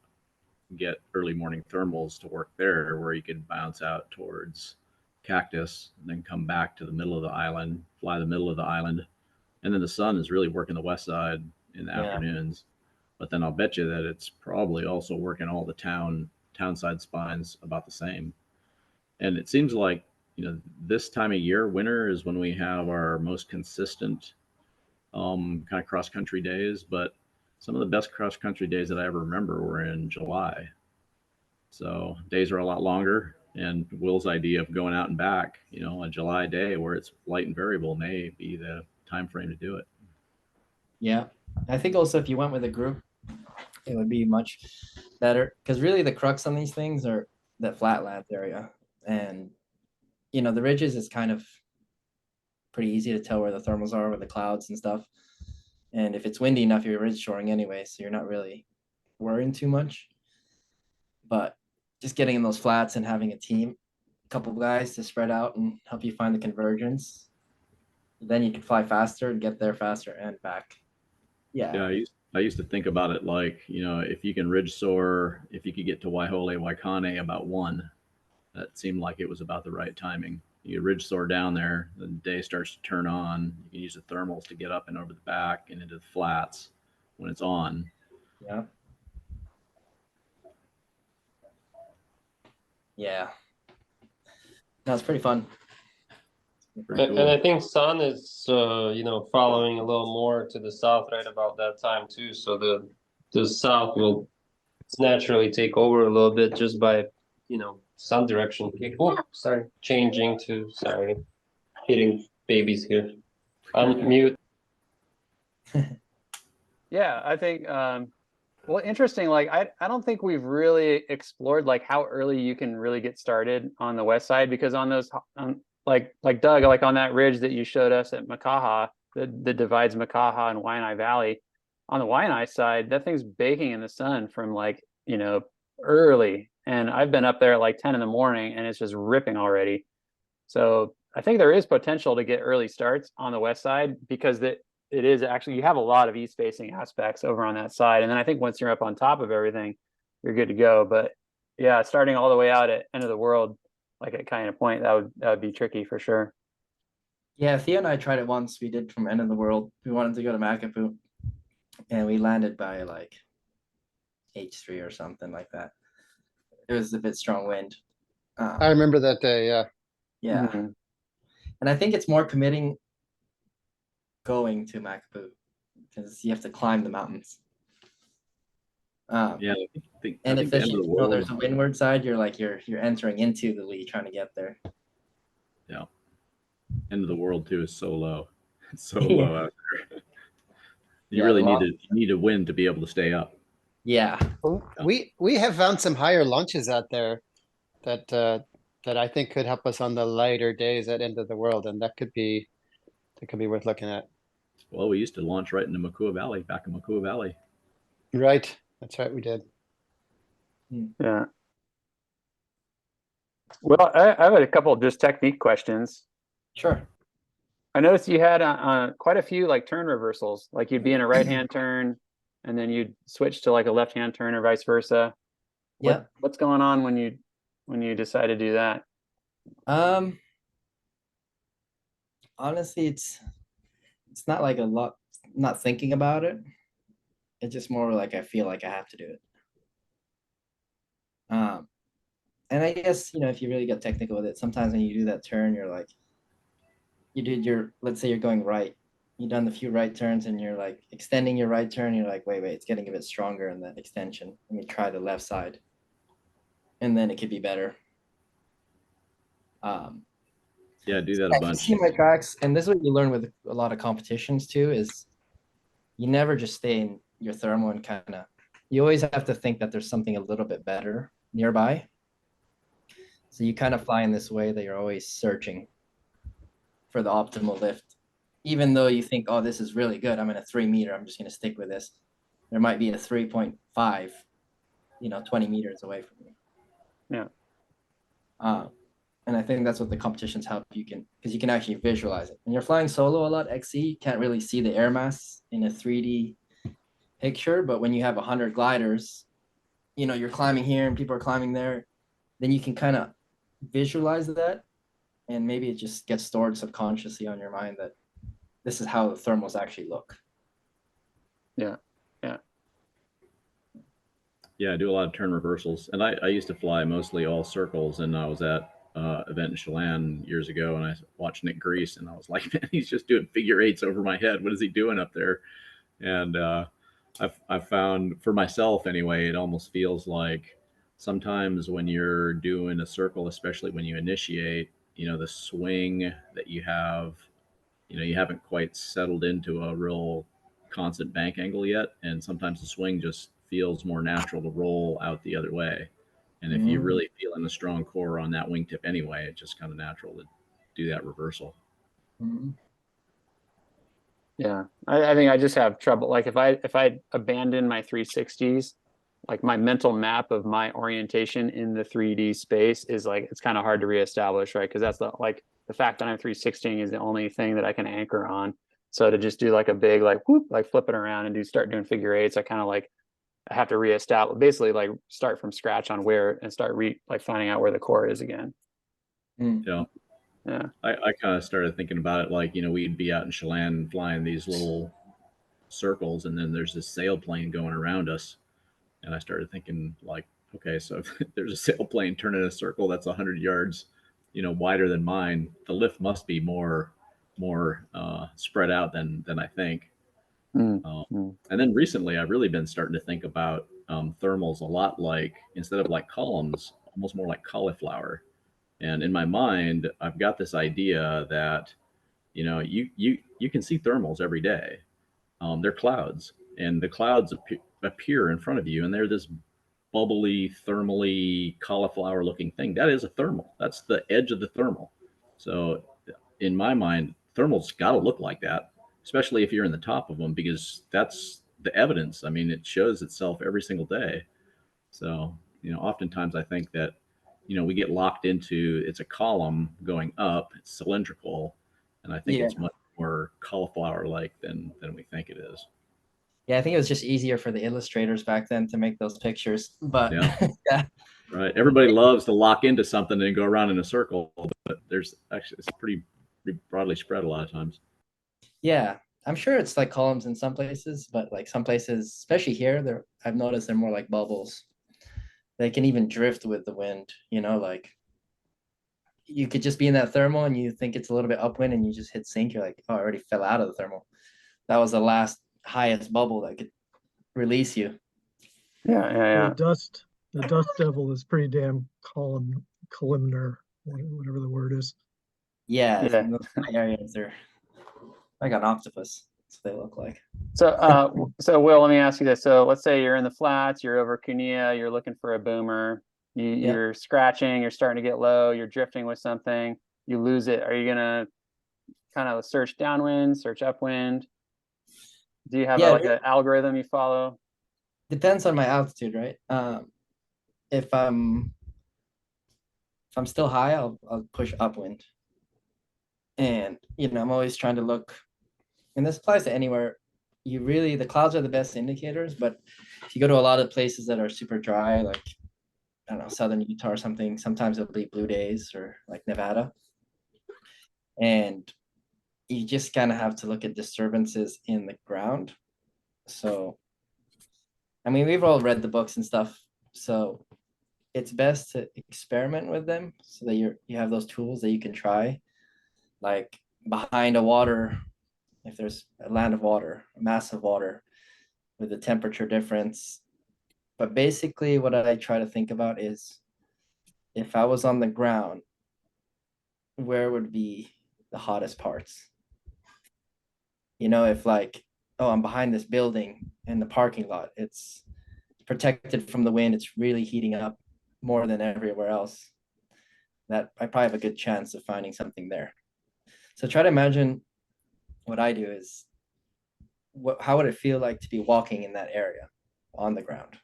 get early morning thermals to work there, where you could bounce out towards Cactus and then come back to the middle of the island, fly the middle of the island, and then the sun is really working the west side in the afternoons. But then I'll bet you that it's probably also working all the townside spines about the same. And it seems like, this time of year, winter, is when we have our most consistent kind of cross country days. But some of the best cross country days that I ever remember were in July. So days are a lot longer. And Will's idea of going out and back, a July day where it's light and variable may be the time frame to do it. Yeah. I think also if you went with a group, it would be much better, because really the crux on these things are the flatlands area. And, the ridges is kind of pretty easy to tell where the thermals are with the clouds and stuff. And if it's windy enough, you're ridge shoring anyway, so you're not really worrying too much. But just getting in those flats and having a team, a couple of guys to spread out and help you find the convergence, then you can fly faster and get there faster and back. Yeah, I used to think about it like, if you can ridge soar, if you could get to Waihole, Waikane about 1, that seemed like it was about the right timing. You ridge soar down there, the day starts to turn on. You can use the thermals to get up and over the back and into the flats when it's on. Yeah. Yeah. That's pretty fun. Pretty And cool. I think sun is, following a little more to the south right about that time too. So the south will naturally take over a little bit just by, sun direction. Oh, sorry, hitting babies here. Unmute. Yeah, I think well, interesting. Like I don't think we've really explored like how early you can really get started on the west side, because on those like Doug, like on that ridge that you showed us at Makaha, that divides Makaha and Waianae Valley, on the Waianae side, that thing's baking in the sun from like, early. And I've been up there at like 10 in the morning and it's just ripping already. So I think there is potential to get early starts on the west side, because it is actually, you have a lot of east facing aspects over on that side. And then I think once you're up on top of everything, you're good to go. But yeah, starting all the way out at end of the world, like at kind of point, that would be tricky for sure. Yeah, Theo and I tried it once. We did from end of the world. We wanted to go to Makapu, and we landed by like H3 or something like that. It was a bit strong wind. I remember that day. Yeah. Yeah. Mm-hmm. And I think it's more committing going to Makapu, because you have to climb the mountains. Yeah, And I think the especially end of if the you know there's world. a windward side, you're entering into the lee trying to get there. Yeah, end of the world too is so low. It's so low out there. You Yeah, really the need a wind to be able to stay up. Yeah. We have found some higher launches out there that I think could help us on the lighter days at end of the world, and that could be worth looking at. Well, we used to launch right into Makua Valley, back in Makua Valley. Right, that's right, we did. Yeah. Well, I have a couple of just technique questions. Sure. I noticed you had quite a few like turn reversals, like you'd be in a right-hand turn and then you'd switch to like a left-hand turn or vice versa. Yeah. What's going on when you decide to do that? Honestly, it's not like a lot, not thinking about it. It's just more like I feel like I have to do it. And I guess, if you really get technical with it, sometimes when you do that turn, you're like, let's say you're going right. You've done the few right turns and you're like extending your right turn. You're like, wait, it's getting a bit stronger in that extension. Let me try the left side. And then it could be better. Yeah, do that a bunch. See my tracks, and this is what you learn with a lot of competitions too, is you never just stay in your thermal and you always have to think that there's something a little bit better nearby. So you kind of fly in this way that you're always searching for the optimal lift. Even though you think, oh, this is really good, I'm in a 3 meter, I'm just going to stick with this. There might be a 3.5, 20 meters away from me. Yeah. And I think that's what the competitions help you can, because you can actually visualize it. When you're flying solo a lot, XC, you can't really see the air mass in a 3D picture. But when you have 100 gliders, you know, you're climbing here and people are climbing there, then you can kind of visualize that. And maybe it just gets stored subconsciously on your mind that this is how the thermals actually look. Yeah. Yeah, I do a lot of turn reversals, and I used to fly mostly all circles, and I was at event in Chelan years ago, and I watched Nick Grease, and I was like, man, he's just doing figure eights over my head. What is he doing up there? And I've found for myself anyway, it almost feels like sometimes when you're doing a circle, especially when you initiate, you know, the swing that you have, you know, you haven't quite settled into a real constant bank angle yet, and sometimes the swing just feels more natural to roll out the other way. And if you really feel in a strong core on that wingtip anyway, it's just kind of natural to do that reversal. Yeah, I think I just have trouble. Like if I abandon my 360s, like my mental map of my orientation in the 3D space is like, it's kind of hard to reestablish, right? Because that's the fact that I'm 360 is the only thing that I can anchor on. So to just do like a big like whoop, like flip it around and start doing figure eights, I kind of like I have to reestablish, basically like start from scratch on where and start like finding out where the core is again. Yeah. Yeah. I kind of started thinking about it like, you know, we'd be out in Chelan flying these little circles, and then there's this sailplane going around us. And I started thinking like, okay, so if there's a sailplane turning a circle that's 100 yards, you know, wider than mine, the lift must be more spread out than I think. And then recently, I've really been starting to think about thermals a lot like, instead of like columns, almost more like cauliflower. And in my mind, I've got this idea that, you know, you can see thermals every day. They're clouds, and the clouds appear in front of you, and they're this bubbly, thermally cauliflower-looking thing. That is a thermal. That's the edge of the thermal. So, in my mind, thermals got to look like that, especially if you're in the top of them, because that's the evidence. I mean, it shows itself every single day. So, you know, oftentimes I think that, you know, we get locked into it's a column going up, it's cylindrical, and I think it's much more cauliflower-like than we think it is. Yeah, I think it was just easier for the illustrators back then to make those pictures. But yeah. Right. Everybody loves to lock into something and go around in a circle, but there's actually it's pretty broadly spread a lot of times. Yeah, I'm sure it's like columns in some places, but like some places, especially here, I've noticed they're more like bubbles. They can even drift with the wind, you know, like you could just be in that thermal and you think it's a little bit upwind and you just hit sink. You're like, oh, I already fell out of the thermal. That was the last highest bubble that could release you. Yeah. The dust devil is pretty damn columnar, whatever the word is. Yeah. In those areas, they're like an octopus. That's what they look like. So Will, let me ask you this. So let's say you're in the flats, you're over Kunia, you're looking for a boomer, you're scratching, you're starting to get low, you're drifting with something, you lose it. Are you gonna kind of search downwind, search upwind? Do you have an algorithm you follow? Depends on my altitude, right? If I'm still high, I'll push upwind. And you know, I'm always trying to look, and this applies to anywhere. The clouds are the best indicators, but if you go to a lot of places that are super dry, like I don't know, southern Utah or something, sometimes it'll be blue days, or like Nevada. And you just kind of have to look at disturbances in the ground. So, I mean, we've all read the books and stuff, so it's best to experiment with them so that you have those tools that you can try, like behind a water, if there's a land of water, a mass of water with a temperature difference. But basically what I try to think about is, if I was on the ground, where would be the hottest parts? You know, if like, oh, I'm behind this building in the parking lot, it's protected from the wind, it's really heating up more than everywhere else, that I probably have a good chance of finding something there. So try to imagine what I do is, how would it feel like to be walking in that area on the ground?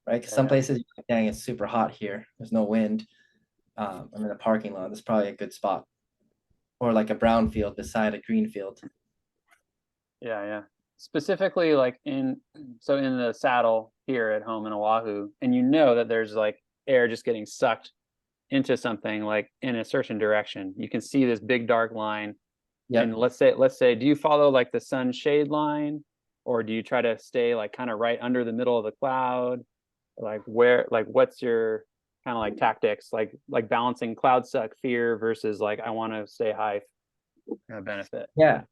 right? Because some places, you're like, dang, it's super hot here. There's no wind. I'm in a parking lot. That's probably a good spot. Or like a brown field beside a green field. Yeah. Specifically, like in the saddle here at home in Oahu, and you know that there's like air just getting sucked into something like in a certain direction. You can see this big dark line. Yeah. And let's say, do you follow like the sun shade line, or do you try to stay like kind of right under the middle of the cloud? Like what's your kind of like tactics, like balancing cloud suck fear versus like I want to stay high benefit? Yeah.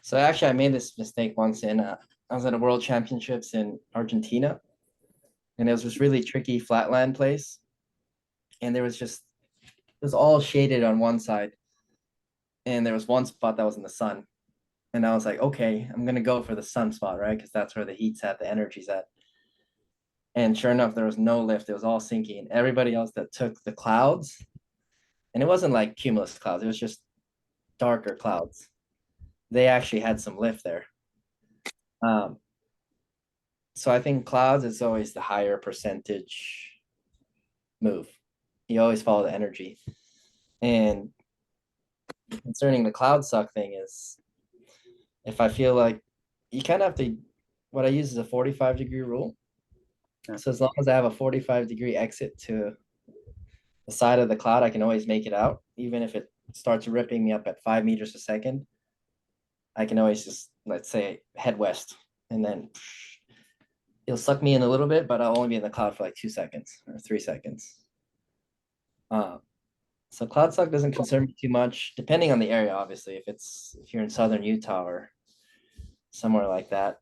So actually, I made this mistake once I was at a World Championships in Argentina, and it was this really tricky flatland place, and it was all shaded on one side, and there was one spot that was in the sun, and I was like, okay, I'm gonna go for the sun spot, right? Because that's where the heat's at, the energy's at. And sure enough, there was no lift; it was all sinking. Everybody else that took the clouds, and it wasn't like cumulus clouds; it was just darker clouds. They actually had some lift there. So I think clouds is always the higher percentage move. You always follow the energy. And concerning the cloud suck thing is, if I feel like you kind of have to, what I use is a 45-degree rule. So as long as I have a 45-degree exit to the side of the cloud, I can always make it out. Even if it starts ripping me up at 5 meters a second, I can always just, let's say, head west, and then it'll suck me in a little bit, but I'll only be in the cloud for like 2 seconds or 3 seconds. So cloud suck doesn't concern me too much, depending on the area, obviously. If you're in southern Utah or somewhere like that,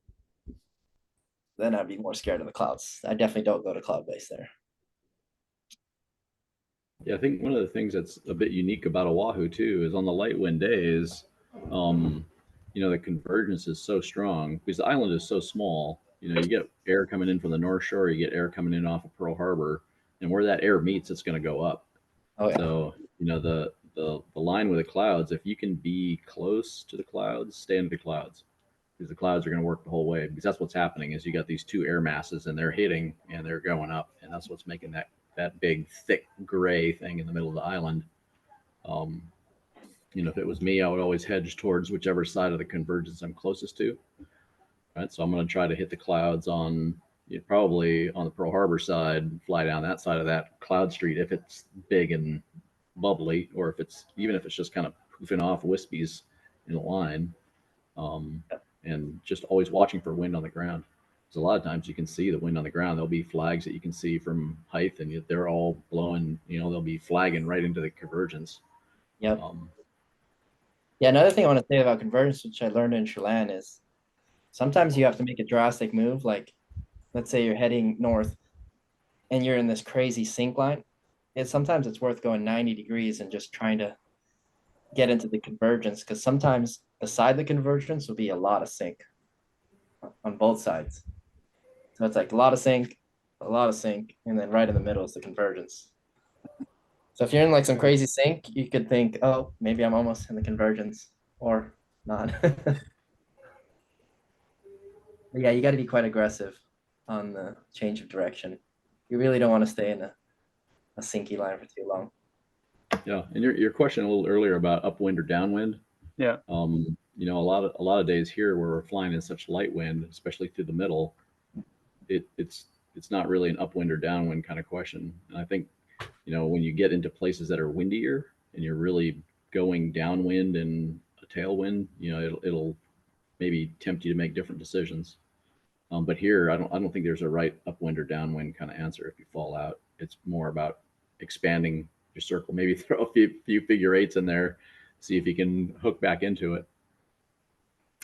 then I'd be more scared of the clouds. I definitely don't go to cloud base there. Yeah, I think one of the things that's a bit unique about Oahu too is on the light wind days, the convergence is so strong because the island is so small. You get air coming in from the North Shore, you get air coming in off of Pearl Harbor, and where that air meets, it's going to go up. Oh yeah. So the line with the clouds, if you can be close to the clouds, stay under the clouds, because the clouds are going to work the whole way. Because that's what's happening is you got these two air masses and they're hitting and they're going up, and that's what's making that big thick gray thing in the middle of the island. If it was me, I would always hedge towards whichever side of the convergence I'm closest to. Right, so I'm going to try to hit the clouds probably on the Pearl Harbor side, fly down that side of that cloud street if it's big and bubbly, or if it's just kind of poofing off wispies in a line, and just always watching for wind on the ground. Because a lot of times you can see the wind on the ground. There'll be flags that you can see from height, and they're all blowing. They'll be flagging right into the convergence. Yep. Yeah, another thing I want to say about convergence, which I learned in Chelan, is sometimes you have to make a drastic move. Like, let's say you're heading north and you're in this crazy sink line. Sometimes it's worth going 90 degrees and just trying to get into the convergence, because sometimes beside the convergence will be a lot of sink on both sides. So it's like a lot of sink, and then right in the middle is the convergence. So if you're in like some crazy sink, you could think, oh, maybe I'm almost in the convergence, or not. Yeah, you got to be quite aggressive on the change of direction. You really don't want to stay in a sinky line for too long. Yeah, and your question a little earlier about upwind or downwind. Yeah. A lot of days here where we're flying in such light wind, especially through the middle, it's not really an upwind or downwind kind of question. And I think when you get into places that are windier and you're really going downwind and a tailwind, it'll maybe tempt you to make different decisions. But here, I don't think there's a right upwind or downwind kind of answer. If you fall out, it's more about expanding your circle. Maybe throw a few figure eights in there, see if you can hook back into it.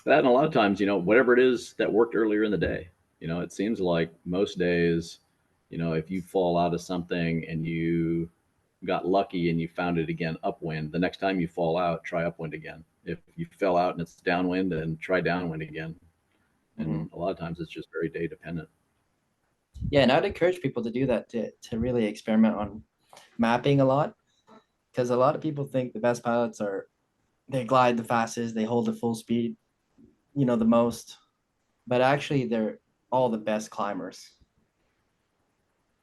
That, and a lot of times, whatever it is that worked earlier in the day, it seems like most days, if you fall out of something and you got lucky and you found it again upwind, the next time you fall out, try upwind again. If you fell out and it's downwind, then try downwind again. And a lot of times it's just very day dependent. Yeah, and I'd encourage people to do that, to really experiment on mapping a lot, because a lot of people think the best pilots they glide the fastest, they hold the full speed, the most, but actually they're all the best climbers.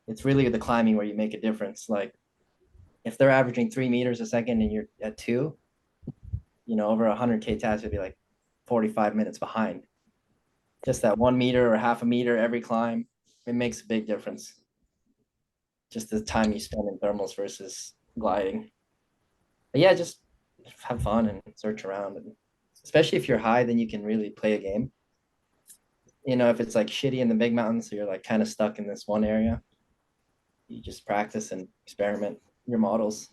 It's really the climbing where you make a difference. Like if they're averaging 3 meters a second and you're at 2, you know, over 100K task would be like 45 minutes behind. Just that 1 meter or half a meter every climb, it makes a big difference. Just the time you spend in thermals versus gliding. But yeah, just have fun and search around. And especially if you're high, then you can really play a game. You know, if it's like shitty in the big mountains, so you're like kind of stuck in this one area, you just practice and experiment your models.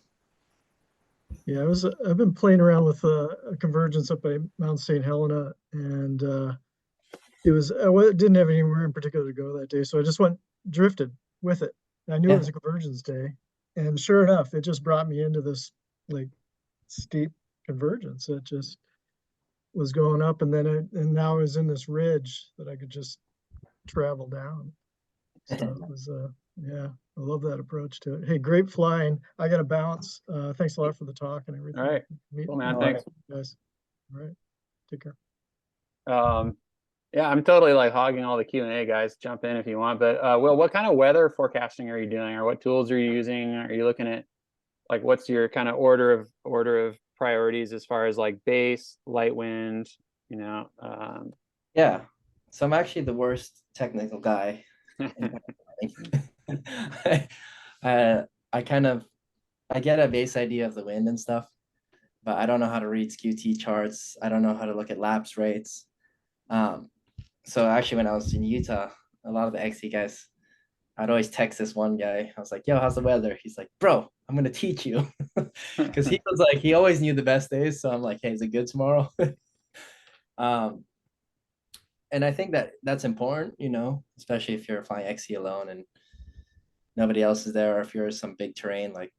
Yeah, I've been playing around with a convergence up by Mount St. Helena, and it didn't have anywhere in particular to go that day, so I just drifted with it. I knew it was a convergence day, and sure enough, it just brought me into this like steep convergence. It just was going up, and now I was in this ridge that I could just travel down. So it was yeah, I love that approach to it. Hey, great flying. I got to bounce. Thanks a lot for the talk and everything. All right. Cool, man. Thanks. Guys. All right. Take care. Yeah, I'm totally like hogging all the Q&A, guys. Jump in if you want. But Will, what kind of weather forecasting are you doing, or what tools are you using? Are you looking at like what's your kind of order of priorities as far as like base, light wind, you know? Yeah. So I'm actually the worst technical guy. I get a base idea of the wind and stuff, but I don't know how to read SKUT charts. I don't know how to look at lapse rates. So actually when I was in Utah, a lot of the XC guys, I'd always text this one guy. I was like, yo, how's the weather? He's like, bro, I'm gonna teach you. Because he was like, he always knew the best days. So I'm like, hey, is it good tomorrow? And I think that's important, you know, especially if you're flying XC alone and nobody else is there, or if you're some big terrain like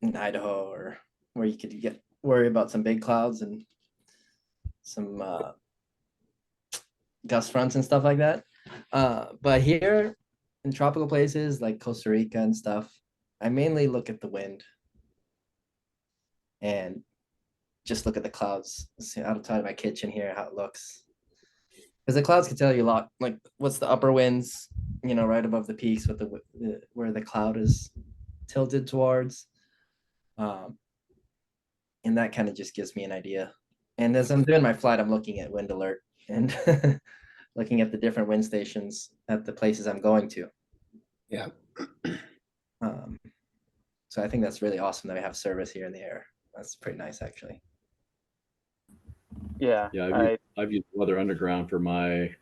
in Idaho, or where you could worry about some big clouds and some gust fronts and stuff like that. But here in tropical places like Costa Rica and stuff, I mainly look at the wind and just look at the clouds. See outside of my kitchen here how it looks, because the clouds can tell you a lot, like what's the upper winds, you know, right above the peaks with where the cloud is tilted towards, and that kind of just gives me an idea. And as I'm doing my flight, I'm looking at wind alert and looking at the different wind stations at the places I'm going to. Yeah. So I think that's really awesome that we have service here in the air. That's pretty nice, actually. Yeah. Yeah, I've used Weather Underground for my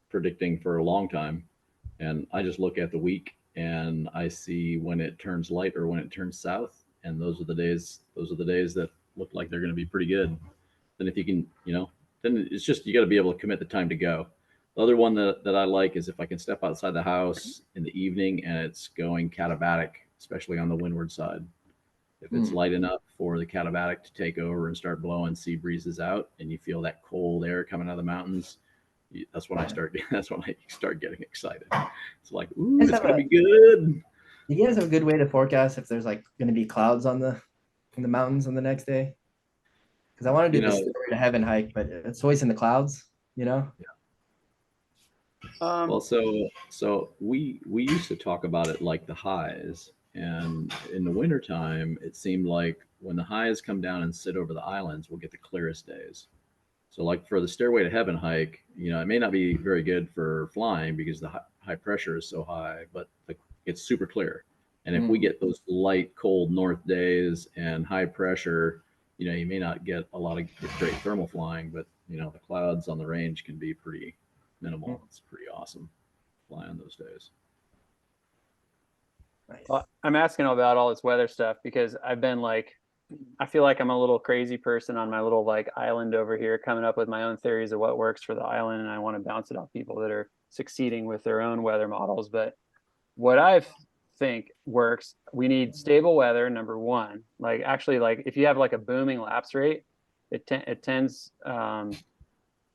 predicting for a long time, and I just look at the week and I see when it turns light or when it turns south, and those are the days that look like they're going to be pretty good. Then if you can, you know, then it's just you got to be able to commit the time to go. The other one that I like is if I can step outside the house in the evening and it's going katabatic, especially on the windward side. If it's light enough for the katabatic to take over and start blowing sea breezes out, and you feel that cold air coming out of the mountains, that's when I start getting excited. It's like, ooh, it's gonna be good. You guys have a good way to forecast if there's like going to be clouds in the mountains on the next day? Because I want to do the Stairway to Heaven hike, but it's always in the clouds, you know? Yeah. Well, so we used to talk about it like the highs, and in the wintertime, it seemed like when the highs come down and sit over the islands, we'll get the clearest days. So like for the Stairway to Heaven hike, you know, it may not be very good for flying because the high pressure is so high, but it's super clear. And if we get those light, cold north days and high pressure, you know, you may not get a lot of great thermal flying, but you know, the clouds on the range can be pretty minimal. It's pretty awesome flying those days. Nice. Well, I'm asking about all this weather stuff because I've been like, I feel like I'm a little crazy person on my little like island over here, coming up with my own theories of what works for the island, and I want to bounce it off people that are succeeding with their own weather models. But what I think works, we need stable weather, number one. Like actually, like if you have like a booming lapse rate, it tends.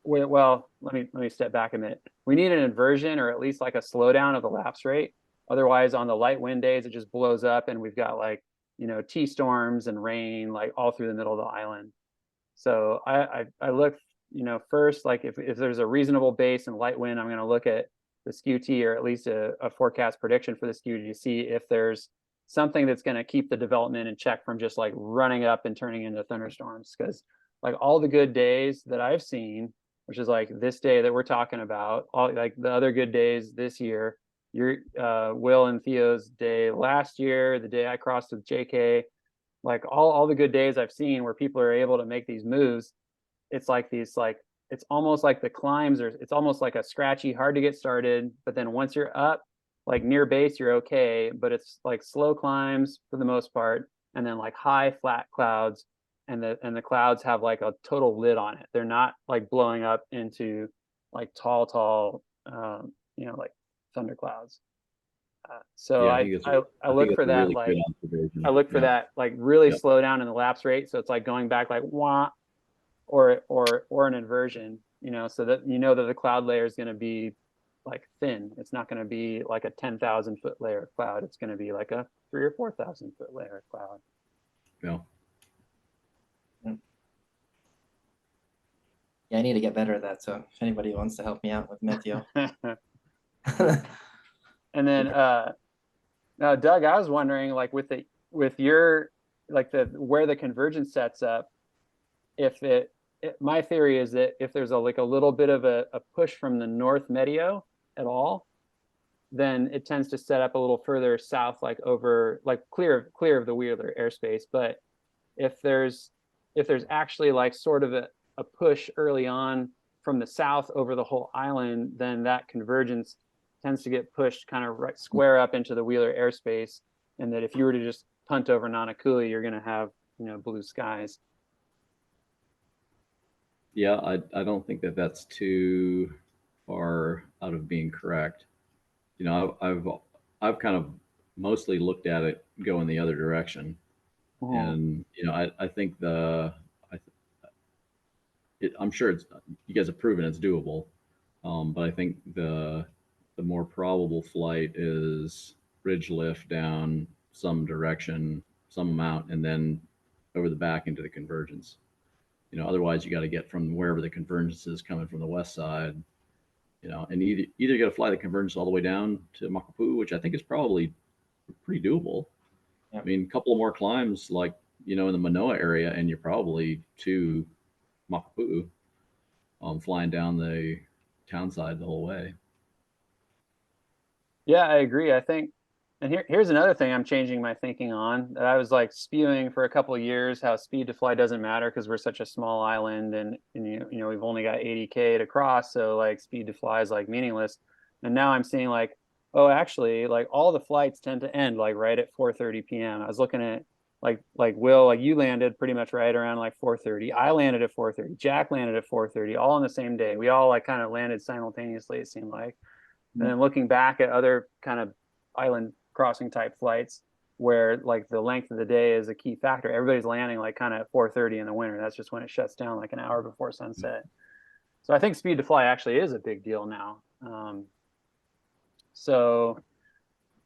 Well, let me step back a minute. We need an inversion, or at least like a slowdown of the lapse rate. Otherwise, on the light wind days, it just blows up, and we've got like, you know, T-storms and rain like all through the middle of the island. So I look, you know, first, like if there's a reasonable base and light wind, I'm going to look at the skew T, or at least a forecast prediction for the skew T, to see if there's something that's going to keep the development in check from just like running up and turning into thunderstorms. Because like all the good days that I've seen, which is like this day that we're talking about, all like the other good days this year, your Will and Theo's day last year, the day I crossed with JK, like all the good days I've seen where people are able to make these moves, it's like these like it's almost like the climbs are, it's almost like a scratchy, hard to get started, but then once you're up like near base, you're okay, but it's like slow climbs for the most part, and then like high flat clouds, and the clouds have like a total lid on it. They're not like blowing up into like tall like thunderclouds. So Yeah, I think it's I look it's for a that really like good observation. I look for Yeah. that like really Yep. slow down in the lapse rate, so it's like going back like wah, or an inversion, so that that the cloud layer is going to be like thin. It's not going to be like a 10,000 foot layer of cloud. It's going to be like a 3 or 4,000 foot layer of cloud. Yeah. Yeah, I need to get better at that. So if anybody wants to help me out with Meteo. And then now Doug, I was wondering like with your like where the convergence sets up, if my theory is that if there's a little bit of a push from the north Meteo at all, then it tends to set up a little further south, like over like clear of the Wheeler airspace. But if there's actually like sort of a push early on from the south over the whole island, then that convergence tends to get pushed kind of right square up into the Wheeler airspace. And that if you were to just punt over Nanakuli, you're going to have blue skies. Yeah, I don't think that that's too far out of being correct. I've kind of mostly looked at it going the other direction, and I think I'm sure you guys have proven it's doable, but I think the more probable flight is ridge lift down some direction, some amount, and then over the back into the convergence. Otherwise you got to get from wherever the convergence is coming from the west side, and either got to fly the convergence all the way down to Makapu'u, which I think is probably pretty doable. Yeah. I mean, a couple of more climbs, like, in the Manoa area, and you're probably to Makapu'u, flying down the town side the whole way. Yeah, I agree. I think, and here's another thing I'm changing my thinking on, that I was like spewing for a couple of years how speed to fly doesn't matter because we're such a small island, and we've only got 80K to cross, so like speed to fly is like meaningless. And now I'm seeing like, oh, actually, like all the flights tend to end like right at 4:30 p.m. I was looking at like Will, like you landed pretty much right around like 4:30. I landed at 4:30. Jack landed at 4:30, all on the same day. We all like kind of landed simultaneously, it seemed like. And then looking back at other kind of island crossing type flights where like the length of the day is a key factor, everybody's landing like kind of at 4:30 in the winter. That's just when it shuts down like an hour before sunset. So I think speed to fly actually is a big deal now. So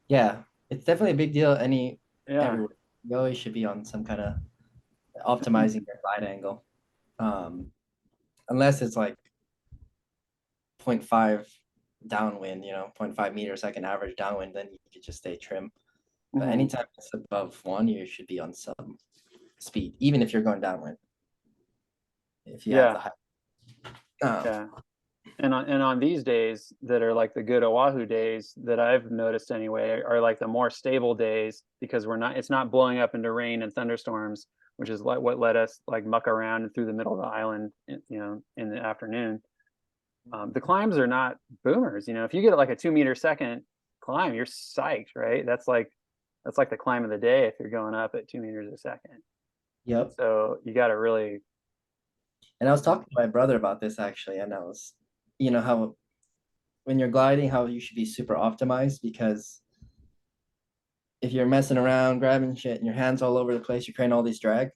Yeah, it's definitely a big deal. yeah, Everywhere you always should be on some kind of optimizing your glide angle, unless it's like 0.5 downwind, 0.5 meter second average downwind, then you could just stay trim. But anytime it's above 1, you should be on some speed, even if you're going downwind. If you have the high. Yeah. And on these days that are like the good Oahu days that I've noticed anyway, are like the more stable days, because it's not blowing up into rain and thunderstorms, which is what let us like muck around through the middle of the island, in the afternoon. The climbs are not boomers. If you get like a 2 meter second climb, you're psyched, right? That's like the climb of the day if you're going up at 2 meters a second. Yep. So you got to really. And I was talking to my brother about this actually, and I was, how when you're gliding, how you should be super optimized, because if you're messing around, grabbing shit, and your hands all over the place, you're creating all these drag,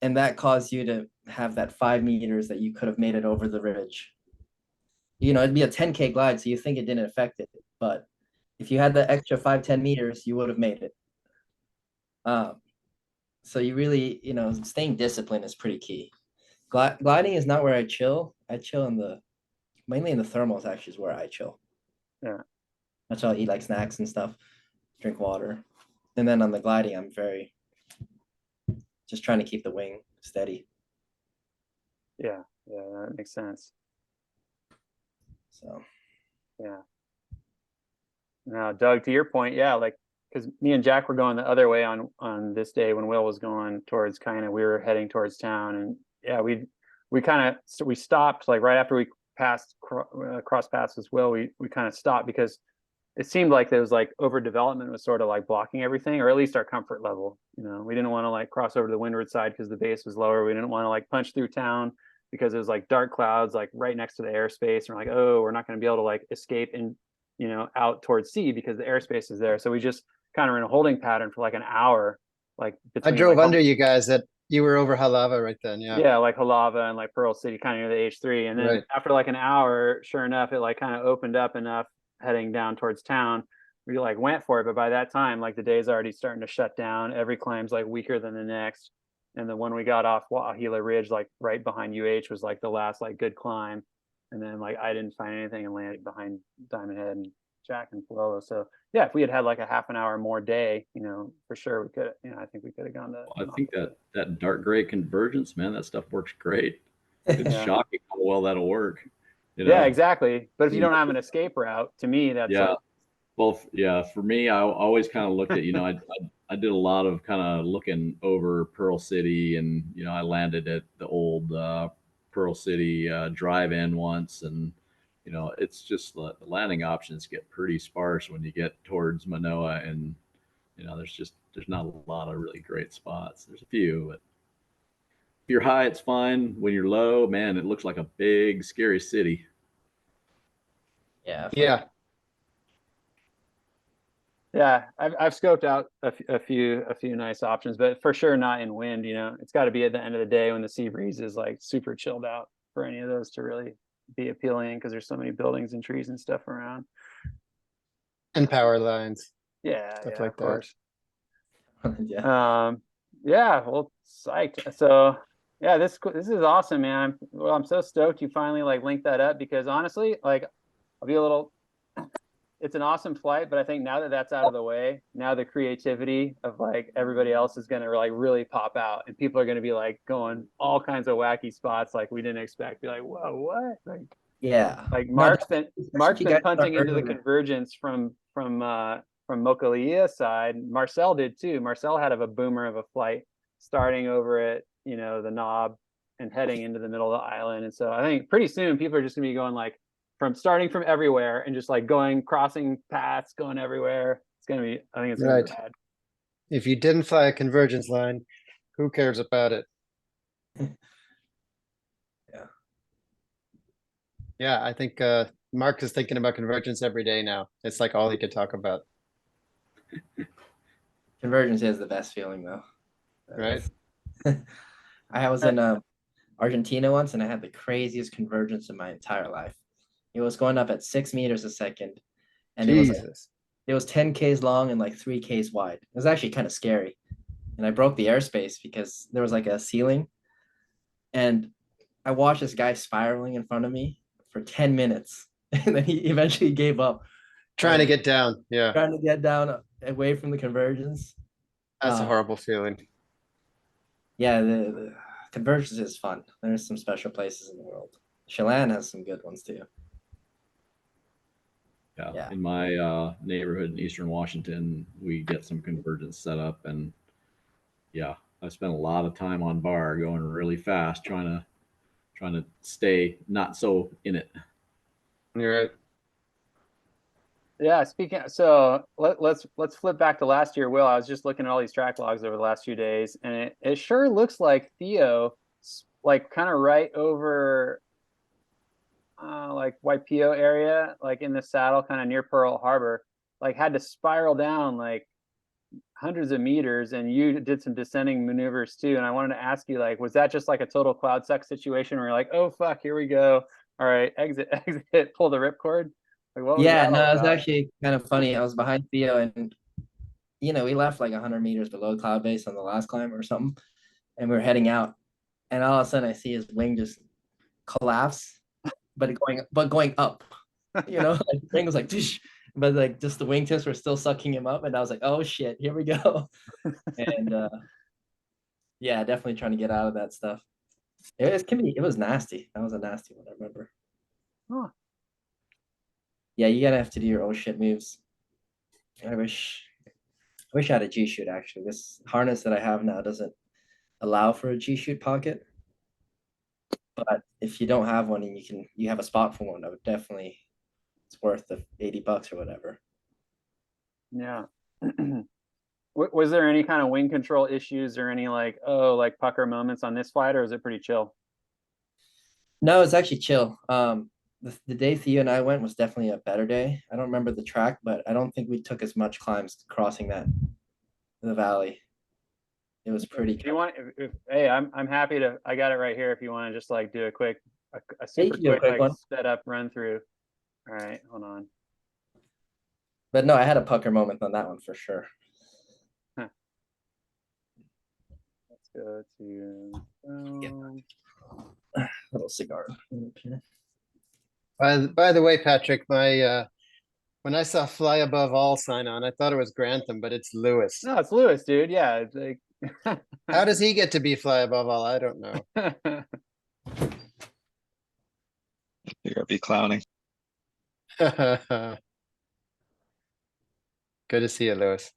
and that caused you to have that 5 meters that you could have made it over the ridge. It'd be a 10K glide, so you think it didn't affect it, but if you had the extra 5-10 meters, you would have made it. So you really, staying disciplined is pretty key. Gliding is not where I chill. I chill mainly in the thermals, actually, is where I chill. Yeah. That's why I'll eat like snacks and stuff, drink water. And then on the gliding, I'm very just trying to keep the wing steady. Yeah, that makes sense. So Yeah. Now, Doug, to your point, yeah, like because me and Jack were going the other way on this day when Will was going towards we were heading towards town, and yeah, we stopped like right after we cross paths with Will. We kind of stopped because it seemed like there was like overdevelopment was sort of like blocking everything, or at least our comfort level. We didn't want to like cross over to the windward side because the base was lower. We didn't want to like punch through town because it was like dark clouds like right next to the airspace. And we're like, oh, we're not going to be able to like escape and out towards sea because the airspace is there. So we just kind of in a holding pattern for like an hour, like I between drove like, under you guys that you were over Halava right then. Yeah. yeah, like Halava and like Pearl City, kind of near the H3. And then Right. after like an hour, sure enough, it like kind of opened up enough heading down towards town. We like went for it, but by that time, like the day's already starting to shut down. Every climb's like weaker than the next. And the one we got off Wahila Ridge, like right behind UH, was like the last like good climb. And then like I didn't find anything and landed behind Diamond Head and Jack and Palolo. So yeah, if we had like a half an hour more day, for sure we could. I think we could have gone to. I think that dark gray convergence, man, that stuff works great. It's Yeah. shocking how well that'll work. Yeah, exactly. But if you don't have an escape route, to me, that's yeah. like, Both, yeah. For me, I always kind of looked at, I did a lot of kind of looking over Pearl City, and I landed at the old Pearl City drive-in once, and it's just the landing options get pretty sparse when you get towards Manoa, and there's not a lot of really great spots. There's a few, but if you're high, it's fine. When you're low, man, it looks like a big, scary city. yeah. Yeah. yeah, I've scoped out a few nice options, but for sure not in wind. It's got to be at the end of the day when the sea breeze is like super chilled out for any of those to really be appealing, because there's so many buildings and trees and stuff around. And power lines. Yeah, Stuff yeah, like of that. course. Yeah. Yeah, well, psyched. So yeah, this is awesome, man. I'm so stoked you finally like linked that up, because honestly, like I'll be a little. It's an awesome flight, but I think now that that's out of the way, now the creativity of like everybody else is gonna like really pop out, and people are gonna be like going all kinds of wacky spots like we didn't expect. Be like, whoa, what? Yeah. Like No, Mark's you been guys punting start into the earlier. convergence from Mokuleia side. Marcel did too. Marcel had a boomer of a flight starting over at the knob and heading into the middle of the island. And so I think pretty soon people are just gonna be going like starting from everywhere and just like crossing paths, going everywhere. I think it's gonna be Right. rad. If you didn't fly a convergence line, who cares about it? Yeah. Yeah, I think Mark is thinking about convergence every day now. It's like all he could talk about. Convergence is the best feeling though. Right. I was in Argentina once, and I had the craziest convergence in my entire life. It was going up at 6 meters a second, and Jesus. it was 10 Ks long and like 3 Ks wide. It was actually kind of scary. And I broke the airspace because there was like a ceiling, and I watched this guy spiraling in front of me for 10 minutes. And then he eventually gave up. Trying to get down. Yeah. Trying to get down away from the convergence. That's a horrible feeling. Yeah, the convergence is fun. There's some special places in the world. Chelan has some good ones too. Yeah. In my neighborhood in Eastern Washington, we get some convergence set up, and yeah, I spent a lot of time on bar going really fast, trying to stay not so in it. You're right. Yeah, so let's flip back to last year. Will, I was just looking at all these track logs over the last few days, and it sure looks like Theo, like kind of right over like Waipio area, like in the saddle, kind of near Pearl Harbor, like had to spiral down like hundreds of meters, and you did some descending maneuvers too. And I wanted to ask you, like, was that just like a total cloud suck situation where you're like, oh fuck, here we go, all right, exit, pull the ripcord? Like, what was that No, all it was about? actually kind of funny. I was behind Theo, and we left like 100 meters below cloud base on the last climb or something, and we were heading out, and all of a sudden I see his wing just collapse, but going up. you know, like the thing was like, "Tsh," but like just the wingtips were still sucking him up, and I was like, oh shit, here we go. And yeah, definitely trying to get out of that stuff. It was nasty. That was a nasty one, I remember. Huh. Yeah, you gotta have to do your oh shit moves. I wish I had a G shoot actually. This harness that I have now doesn't allow for a G shoot pocket. But if you don't have one and you have a spot for one, I would definitely, it's worth the $80 or whatever. Yeah. Was there any kind of wing control issues or any like pucker moments on this flight, or is it pretty chill? No, it's actually chill. The day Theo and I went was definitely a better day. I don't remember the track, but I don't think we took as much climbs crossing the valley. It was pretty If you want, hey, I'm happy to. I got it right here. If you want to just like do a quick, a super do a quick quick like one. setup run through. All right, hold on. But no, I had a pucker moment on that one for sure. Let's go to Little cigar. By the way, Patrick, my when I saw "Fly Above All" sign on, I thought it was Grantham, but it's Lewis. No, it's Lewis, dude. Yeah, it's like. How does he get to be "Fly Above All"? I don't know. You gotta be clowning. Good to see you, Lewis.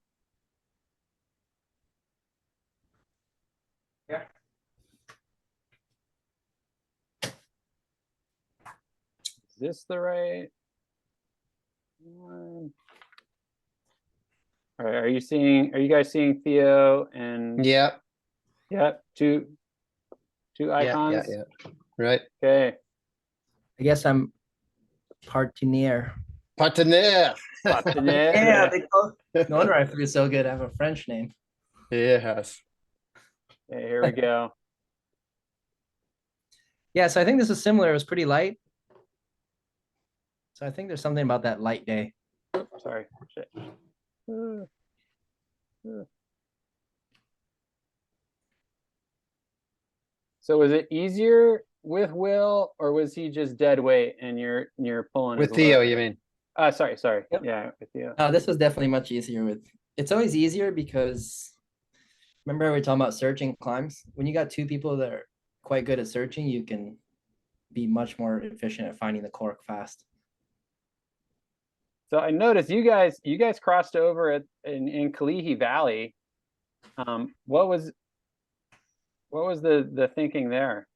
Yeah. Is this the right one? All right, are you guys seeing Theo and Yeah, two yeah, icons? yeah. Right. Okay. I guess I'm partenaire. Partenaire. Yeah, no wonder I feel so good. I have a French name. Yes. Okay, here we go. Yeah, so I think this is similar. It was pretty light. So I think there's something about that light day. Sorry. Shit. So was it easier with Will, or was he just dead weight and you're pulling With his Theo, load? you mean? Sorry. Yep. Yeah, with Theo. This was definitely much easier with. It's always easier because remember how we were talking about searching climbs? When you got two people that are quite good at searching, you can be much more efficient at finding the cork fast. So I noticed you guys crossed over in Kalihi Valley. What was the thinking there?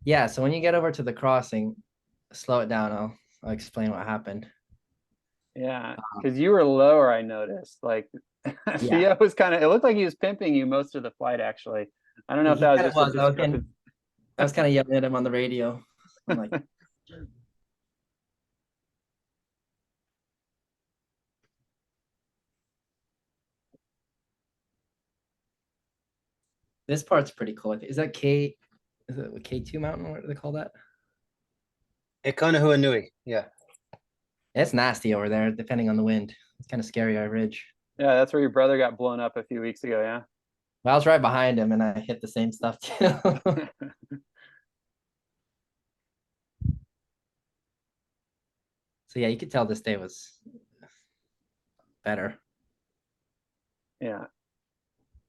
Yeah, so when you get over to the crossing, slow it down. I'll explain what happened. Yeah, because you were lower, I noticed. Like Theo was kind of, it looked like he was pimping you most of the flight, actually. I don't know if that was just I was kind of yelling at him on the radio. I'm like, this part's pretty cool. Is that K? Is it K2 mountain? What do they call that? Ekonahua Nui. Yeah. It's nasty over there, depending on the wind. It's kind of scary, our ridge. Yeah, that's where your brother got blown up a few weeks ago, yeah? Well, I was right behind him and I hit the same stuff too. So yeah, you could tell this day was better. Yeah.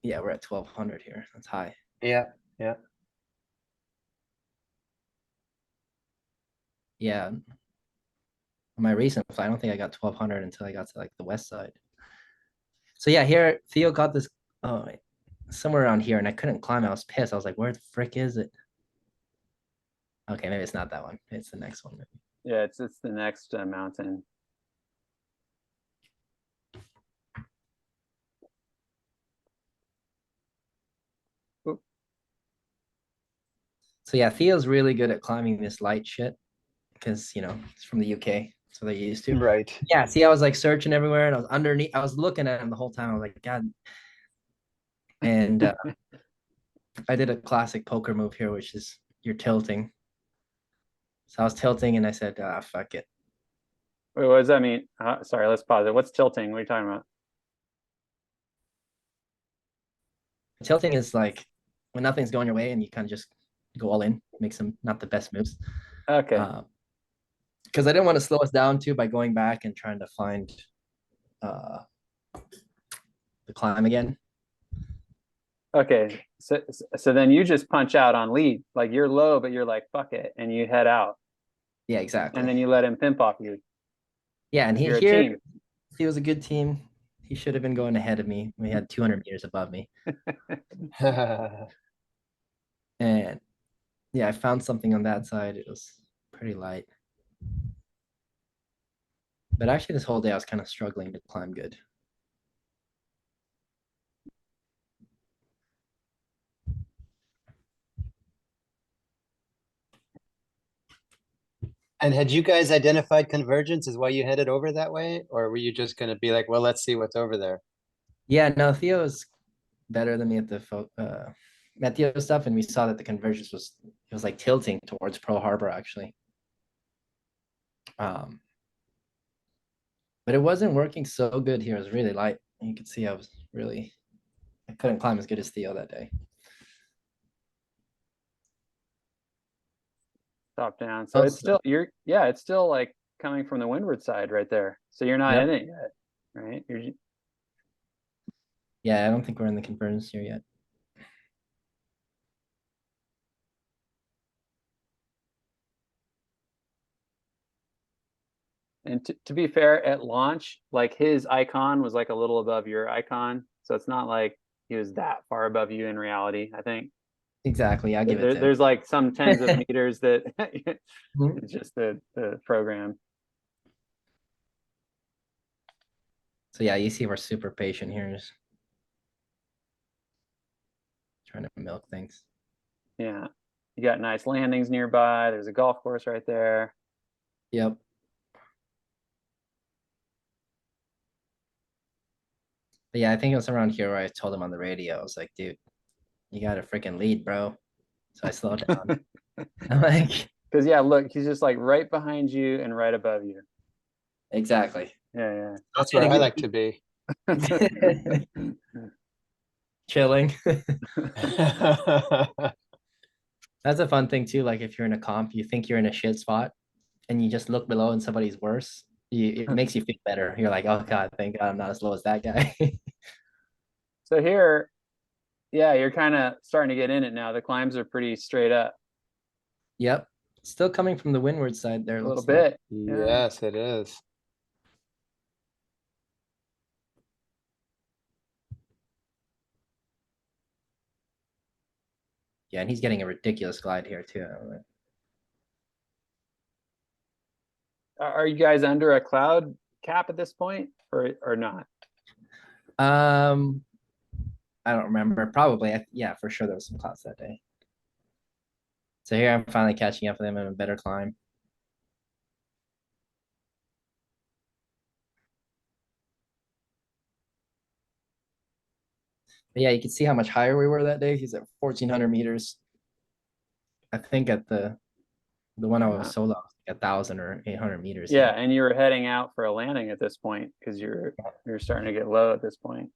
Yeah, we're at 1200 here. That's high. Yeah. Yeah. Yeah. On my recent flight, I don't think I got 1200 until I got to like the west side. So yeah, here Theo got this somewhere around here and I couldn't climb. I was pissed. I was like, where the frick is it? Okay, maybe it's not that one. It's the next one. Maybe. Yeah, it's the next mountain. Oop. So yeah, Theo's really good at climbing this light shit because, you know, it's from the UK. So they're used to. Right. Yeah, see, I was like searching everywhere and I was underneath. I was looking at him the whole time. I was like, God. And I did a classic poker move here, which is you're tilting. So I was tilting and I said, fuck it. Wait, what does that mean? Sorry, let's pause it. What's tilting? What are you talking about? Tilting is like when nothing's going your way and you kind of just go all in, make some not the best moves. Okay. because I didn't want to slow us down too by going back and trying to find the climb again. Okay, so then you just punch out on lead, like you're low, but you're like fuck it, and you head out, Yeah, exactly. and then you let him pimp off you. Yeah, and You're a here team. he was a good team. He should have been going ahead of me. We had 200 meters above me. And yeah, I found something on that side. It was pretty light. But actually, this whole day I was kind of struggling to climb good. And had you guys identified convergence as why you headed over that way? Or were you just gonna be like, well, let's see what's over there? Yeah, no, Theo is better than me at the at Theo stuff, and we saw that the convergence was like tilting towards Pearl Harbor actually. But it wasn't working so good here. It was really light. You could see I couldn't climb as good as Theo that day. Top down. So it's Also- still it's still like coming from the windward side right there. So you're not Yep. in it yet, right? Yeah, I don't think we're in the convergence here yet. And to be fair, at launch, like his icon was like a little above your icon, so it's not like he was that far above you in reality. I think Exactly. I'll give it 10. there's like some tens of meters that Mhm. it's just the program. So yeah, you see we're super patient here. Just trying to milk things. Yeah, you got nice landings nearby. There's a golf course right there. Yep. But yeah, I think it was around here where I told him on the radio, I was like, dude, you got a freaking lead, bro. So I slowed down. I'm like, Because yeah, look, he's just like right behind you and right above you. exactly. Yeah, That's where I like to be. yeah. Chilling. That's a fun thing too. Like if you're in a comp, you think you're in a shit spot and you just look below and somebody's worse. It makes you feel better. You're like, oh God, thank God I'm not as low as that guy. So here, yeah, you're kind of starting to get in it now. The climbs are pretty straight up Yep. Still coming from the windward side there. a little Looks like. bit. Yeah. Yes, it is. Yeah, and he's getting a ridiculous glide here too. Are you guys under a cloud cap at this point, or not? I don't remember. Probably. Yeah, for sure there was some clouds that day. So here I'm finally catching up with him in a better climb. But yeah, you can see how much higher we were that day. He's at 1,400 meters. I think at the one I was solo, 1,000 or 800 meters. Yeah, and you were heading out for a landing at this point because you're starting to get low at this point,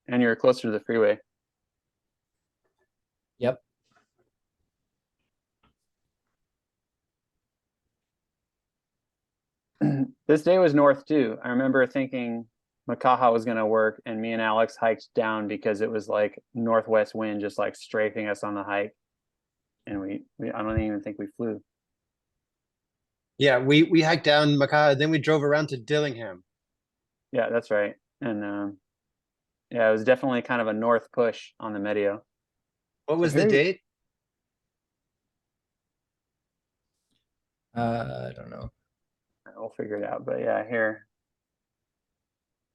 and you're closer to the freeway. Yep. This day was north too. I remember thinking Makaha was going to work, and me and Alex hiked down because it was like northwest wind just like strafing us on the hike, and we I don't even think we flew. Yeah, we hiked down Macau, then we drove around to Dillingham. Yeah, that's right. And yeah, it was definitely kind of a north push on the Medio. What was here the you- date? I don't know. We'll figure it out, but yeah, here.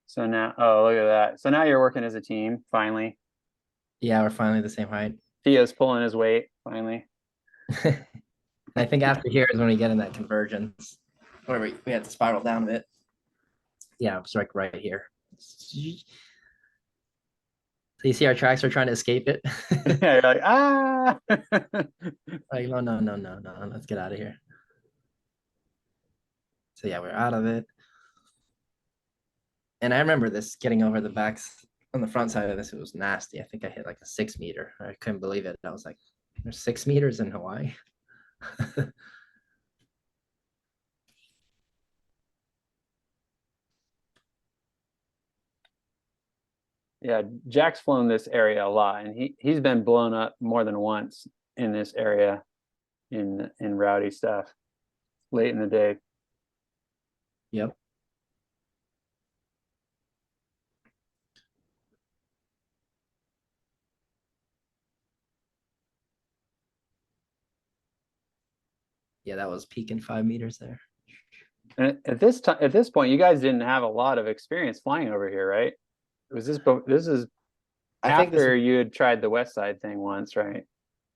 So now, oh, look at that. So now you're working as a team, finally. Yeah, we're finally the same height. Theo's pulling his weight, finally. I think after here is when we get in that convergence where we had to spiral down a bit. Yeah, it's like right here. So you see our tracks are trying to escape it. Yeah, you're like, ah. Like, no, let's get out of here. So yeah, we're out of it. And I remember this getting over the backs on the front side of this. It was nasty. I think I hit like a 6 meter. I couldn't believe it. I was like, there's 6 meters in Hawaii. Yeah, Jack's flown this area a lot, and he's been blown up more than once in this area in rowdy stuff late in the day. Yep. Yeah, that was peaking 5 meters there. And at this point, you guys didn't have a lot of experience flying over here, right? Was this is I think this after is, you had tried the west side thing once, right?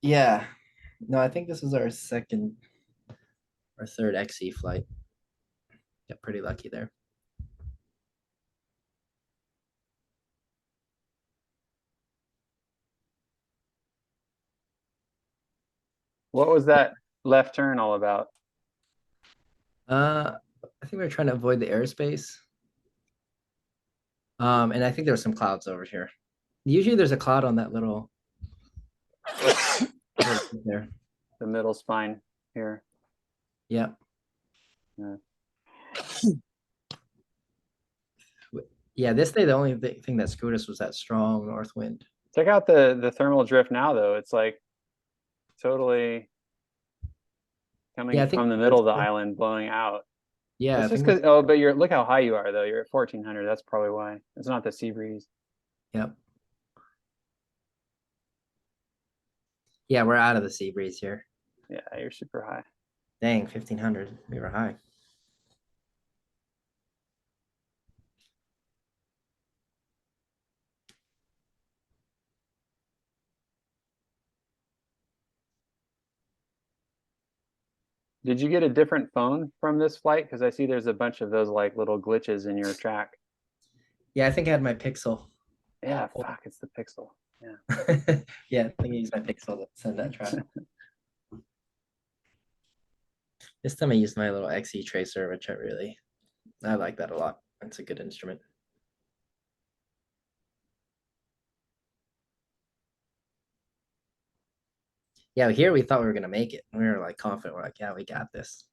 yeah. No, I think this is our second or third XC flight. Got pretty lucky there. What was that left turn all about? I think we were trying to avoid the airspace. And I think there were some clouds over here. Usually there's a cloud on that little there. The middle spine here. Yep. Yeah. Yeah, this day the only thing that screwed us was that strong north wind. Check out the thermal drift now, though. It's like totally coming Yeah, I think from the middle of the island, blowing out. Yeah, I It's just think because but look how high you are though. You're at 1400. That's probably why. It's not the sea breeze. Yep. Yeah, we're out of the sea breeze here. Yeah, you're super high. Dang, 1500. We were high. Did you get a different phone from this flight? Because I see there's a bunch of those like little glitches in your track. Yeah, I think I had my Pixel. Yeah, fuck, it's the Pixel. Yeah. Yeah, I think I used my Pixel to send that traffic. This time I used my little XE tracer, which I like that a lot. It's a good instrument. Yeah, here we thought we were gonna make it. We were like confident. We're like, yeah, we got this.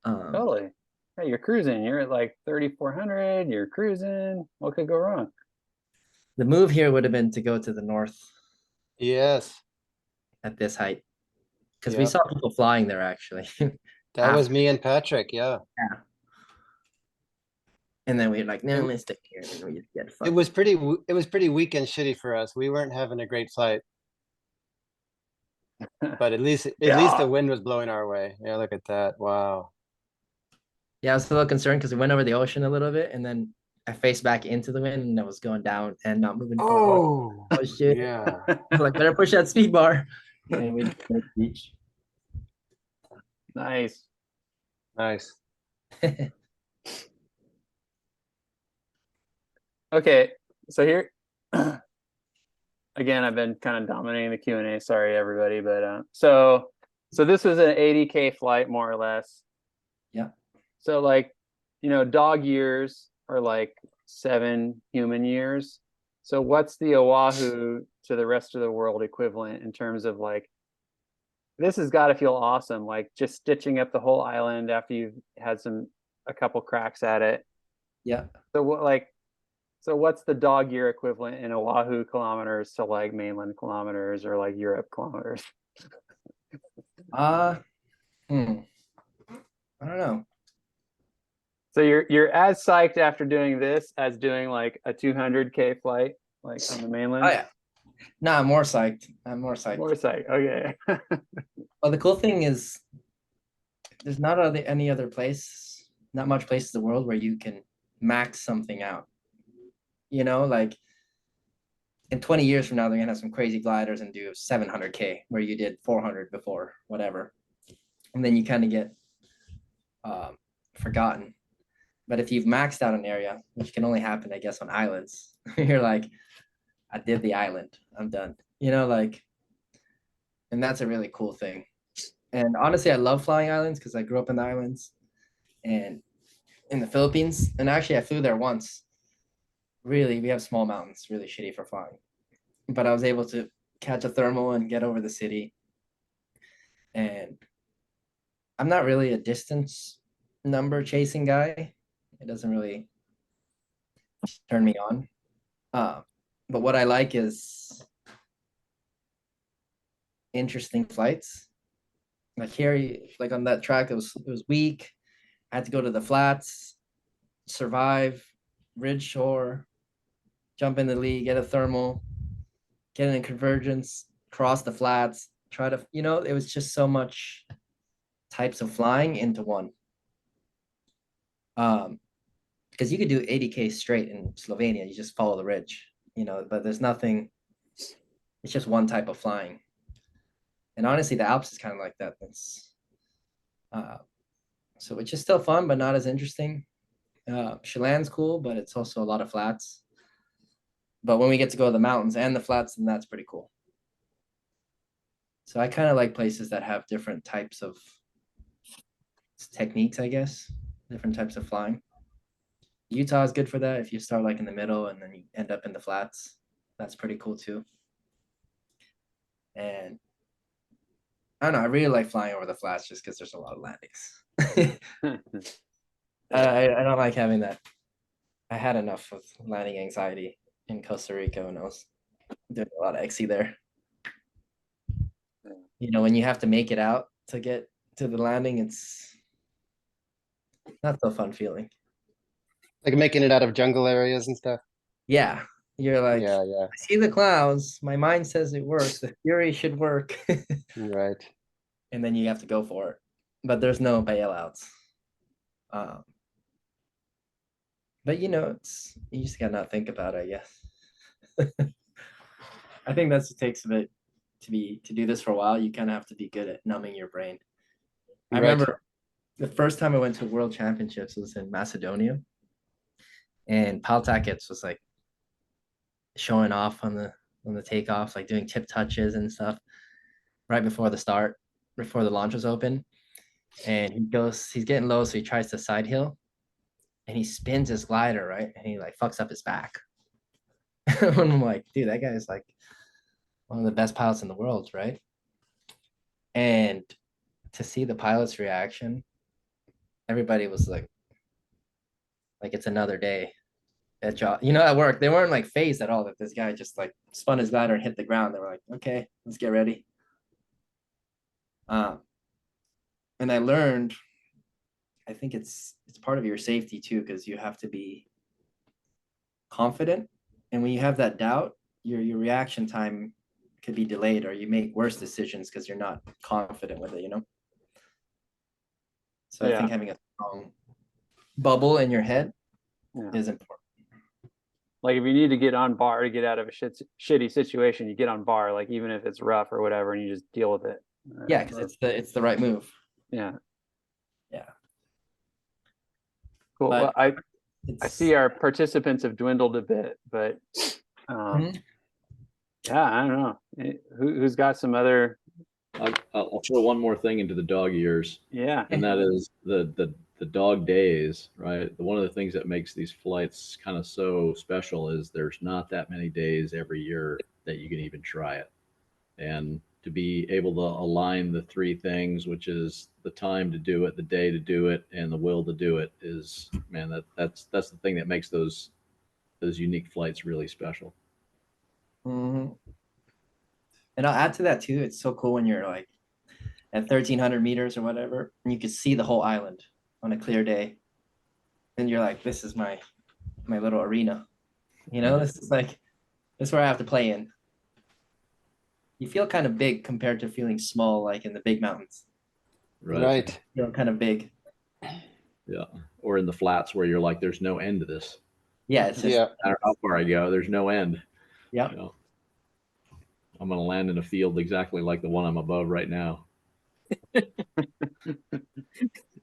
Totally. Hey, you're cruising. You're at like 3400. You're cruising. What could go wrong? The move here would have been to go to the north Yes, at this height. Because we Yep. saw people flying there actually. that was After. me and Patrick. Yeah, And then we were like, no, let's stay here. And we just get it fucked. was pretty weak and shitty for us. We weren't having a great flight, but at least the wind was blowing our way. Yeah, look at that. Wow. Yeah, I was a little concerned because we went over the ocean a little bit and then I faced back into the wind and I was going down and not moving forward. Oh shit. Yeah. I was like, better push that speed bar. And we just went to the beach. Nice. Nice. Okay, so here again, I've been kind of dominating the Q&A. Sorry, everybody, but so this was an 80K flight, more or less. Yeah. So like, dog years are like 7 human years. So what's the Oahu to the rest of the world equivalent in terms of like, this has got to feel awesome, like just stitching up the whole island after you've had a couple cracks at it. Yeah. So what's the dog year equivalent in Oahu kilometers to like mainland kilometers or like Europe kilometers? I don't know. So you're as psyched after doing this as doing like a 200K flight like on the mainland? Oh yeah. No, I'm more psyched. More psyched. Okay. Well, the cool thing is there's not any other place, not much places in the world where you can max something out. Like in 20 years from now, they're gonna have some crazy gliders and do 700K where you did 400 before, whatever. And then you kind of get forgotten. But if you've maxed out an area, which can only happen, I guess, on islands, you're like, I did the island, I'm done. And that's a really cool thing. And honestly, I love flying islands because I grew up in the islands and in the Philippines. And actually, I flew there once. Really, we have small mountains, really shitty for flying. But I was able to catch a thermal and get over the city. And I'm not really a distance number chasing guy. It doesn't really turn me on. But what I like is interesting flights. Like here, like on that track, it was weak. I had to go to the flats, survive, ridge shore, jump in the lead, get a thermal, get in a convergence, cross the flats, try to, it was just so much types of flying into one. Because you could do 80K straight in Slovenia, you just follow the ridge, but there's nothing, it's just one type of flying. And honestly, the Alps is kind of like that. So which is still fun, but not as interesting. Chelan's cool, but it's also a lot of flats. But when we get to go to the mountains and the flats, then that's pretty cool. So I kind of like places that have different types of techniques, I guess, different types of flying. Utah is good for that. If you start like in the middle and then you end up in the flats, that's pretty cool too. And I don't know, I really like flying over the flats just because there's a lot of landings. I don't like having that. I had enough of landing anxiety in Costa Rica when I was doing a lot of XC there. When you have to make it out to get to the landing, it's not so fun feeling. Like making it out of jungle areas and stuff. Yeah. You're like, yeah. I see the clouds. My mind says it works. The theory should work. Right. And then you have to go for it. But there's no bailouts. But it's you just gotta not think about it, I guess. I think that's what takes a bit to do this for a while. You kind of have to be good at numbing your brain. I remember the first time I went to World Championships was in Macedonia, and Pal Tackets was like showing off on the takeoff, like doing tip touches and stuff right before the start, before the launch was open. And he's getting low, so he tries to side hill, and he spins his glider, right? And he like fucks up his back. And I'm like, dude, that guy's like one of the best pilots in the world, right? And to see the pilot's reaction, everybody was like it's another day at job. At work, they weren't like phased at all that this guy just like spun his glider and hit the ground. They were like, okay, let's get ready. And I learned, I think it's part of your safety too, because you have to be confident. And when you have that doubt, your reaction time could be delayed, or you make worse decisions because you're not confident with it, So I think having a strong bubble in your head is important. Like if you need to get on bar to get out of a shitty situation, you get on bar, like even if it's rough or whatever, and you just deal with it. Yeah, because it's the right move. Yeah. Yeah. Cool. But well, I see our participants have dwindled a bit, but yeah, I don't know. Who's got some other? I'll throw one more thing into the dog ears. Yeah. And that is the dog days, right? One of the things that makes these flights kind of so special is there's not that many days every year that you can even try it. And to be able to align the three things, which is the time to do it, the day to do it, and the will to do it, is, man, that's the thing that makes those unique flights really special. Mm-hmm. And I'll add to that too. It's so cool when you're like at 1,300 meters or whatever, and you can see the whole island on a clear day. And you're like, this is my little arena. This is where I have to play in. You feel kind of big compared to feeling small, like in the big mountains. Right. You feel kind of big. Yeah. Or in the flats where you're like, there's no end to this. Yeah. It's just, no matter how far I go, there's no end. Yeah. I'm going to land in a field exactly like the one I'm above right now.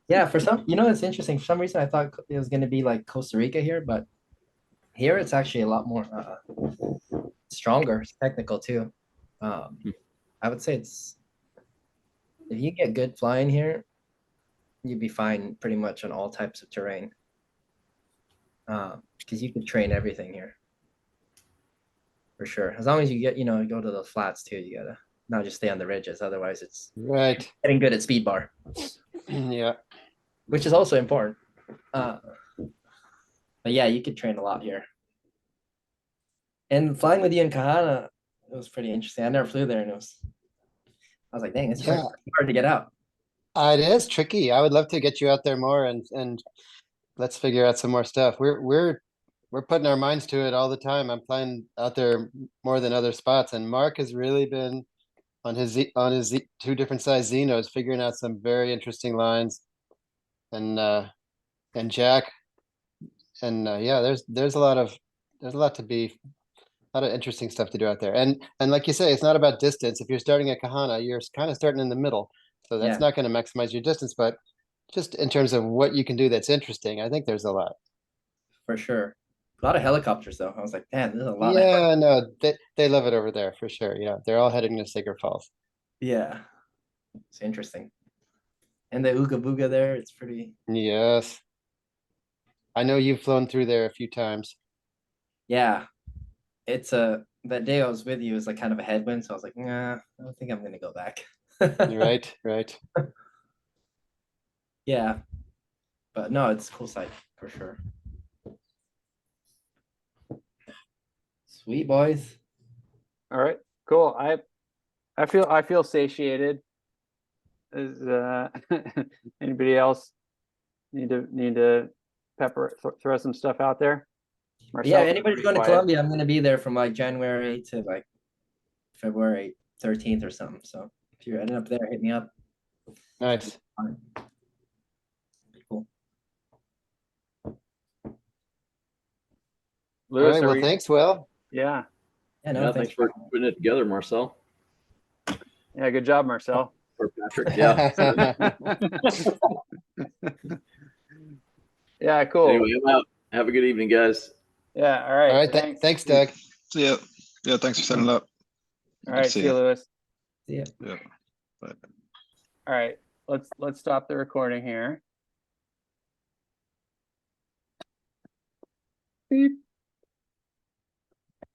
Yeah. For some, it's interesting. For some reason, I thought it was going to be like Costa Rica here, but here it's actually a lot more stronger. It's technical too. I would say if you get good flying here, you'd be fine pretty much on all types of terrain. Because you can train everything here. For sure. As long as you get, go to those flats too, you gotta not just stay on the ridges. Otherwise it's getting good at speed bar. Yeah. Which is also important. But yeah, you could train a lot here. And flying with you in Kahana, it was pretty interesting. I never flew there, and I was like, dang, it's Yeah. hard to get out. It is tricky. I would love to get you out there more and let's figure out some more stuff. We're putting our minds to it all the time. I'm flying out there more than other spots, and Mark has really been on his two different size Xenos, figuring out some very interesting lines, and Jack, and yeah, there's a lot to be, a lot of interesting stuff to do out there. And like you say, it's not about distance. If you're starting at Kahana, you're kind of starting in the middle, so that's Yeah. not going to maximize your distance, but just in terms of what you can do that's interesting, I think there's a lot. For sure. A lot of helicopters though. I was like, man, there's a lot. Yeah, no, they love it over there for sure. Yeah, they're all heading to Sacred Falls. Yeah. It's interesting. And the Ooga Booga there, it's pretty. Yes. I know you've flown through there a few times. Yeah. It's that day I was with you was like kind of a headwind, so I was like, nah, I don't think I'm gonna go back. Right, right. Yeah. But no, it's a cool site for sure. Sweet boys. All right, cool. I feel satiated. Is anybody else need to throw some stuff out there? Yeah, Marcel's anybody's pretty going to quiet. Colombia, I'm gonna be there from like January to like February 13th or something. So if you're ending up there, hit me up. Nice. Be cool. All Lewis, right, are well, you- thanks, Will. Yeah, Yeah, no, Yeah, thanks for putting it together, Marcel. yeah. Good job, Marcel. Or Patrick. Yeah. Yeah, cool. Anyway, I'm out. Have a good evening, guys. Yeah, all right. All right, Thanks. thanks, Doug. See ya. Yeah, thanks for setting it up. All right, see you, Lewis. See ya. Yeah. Bye. All right, let's stop the recording here. Beep.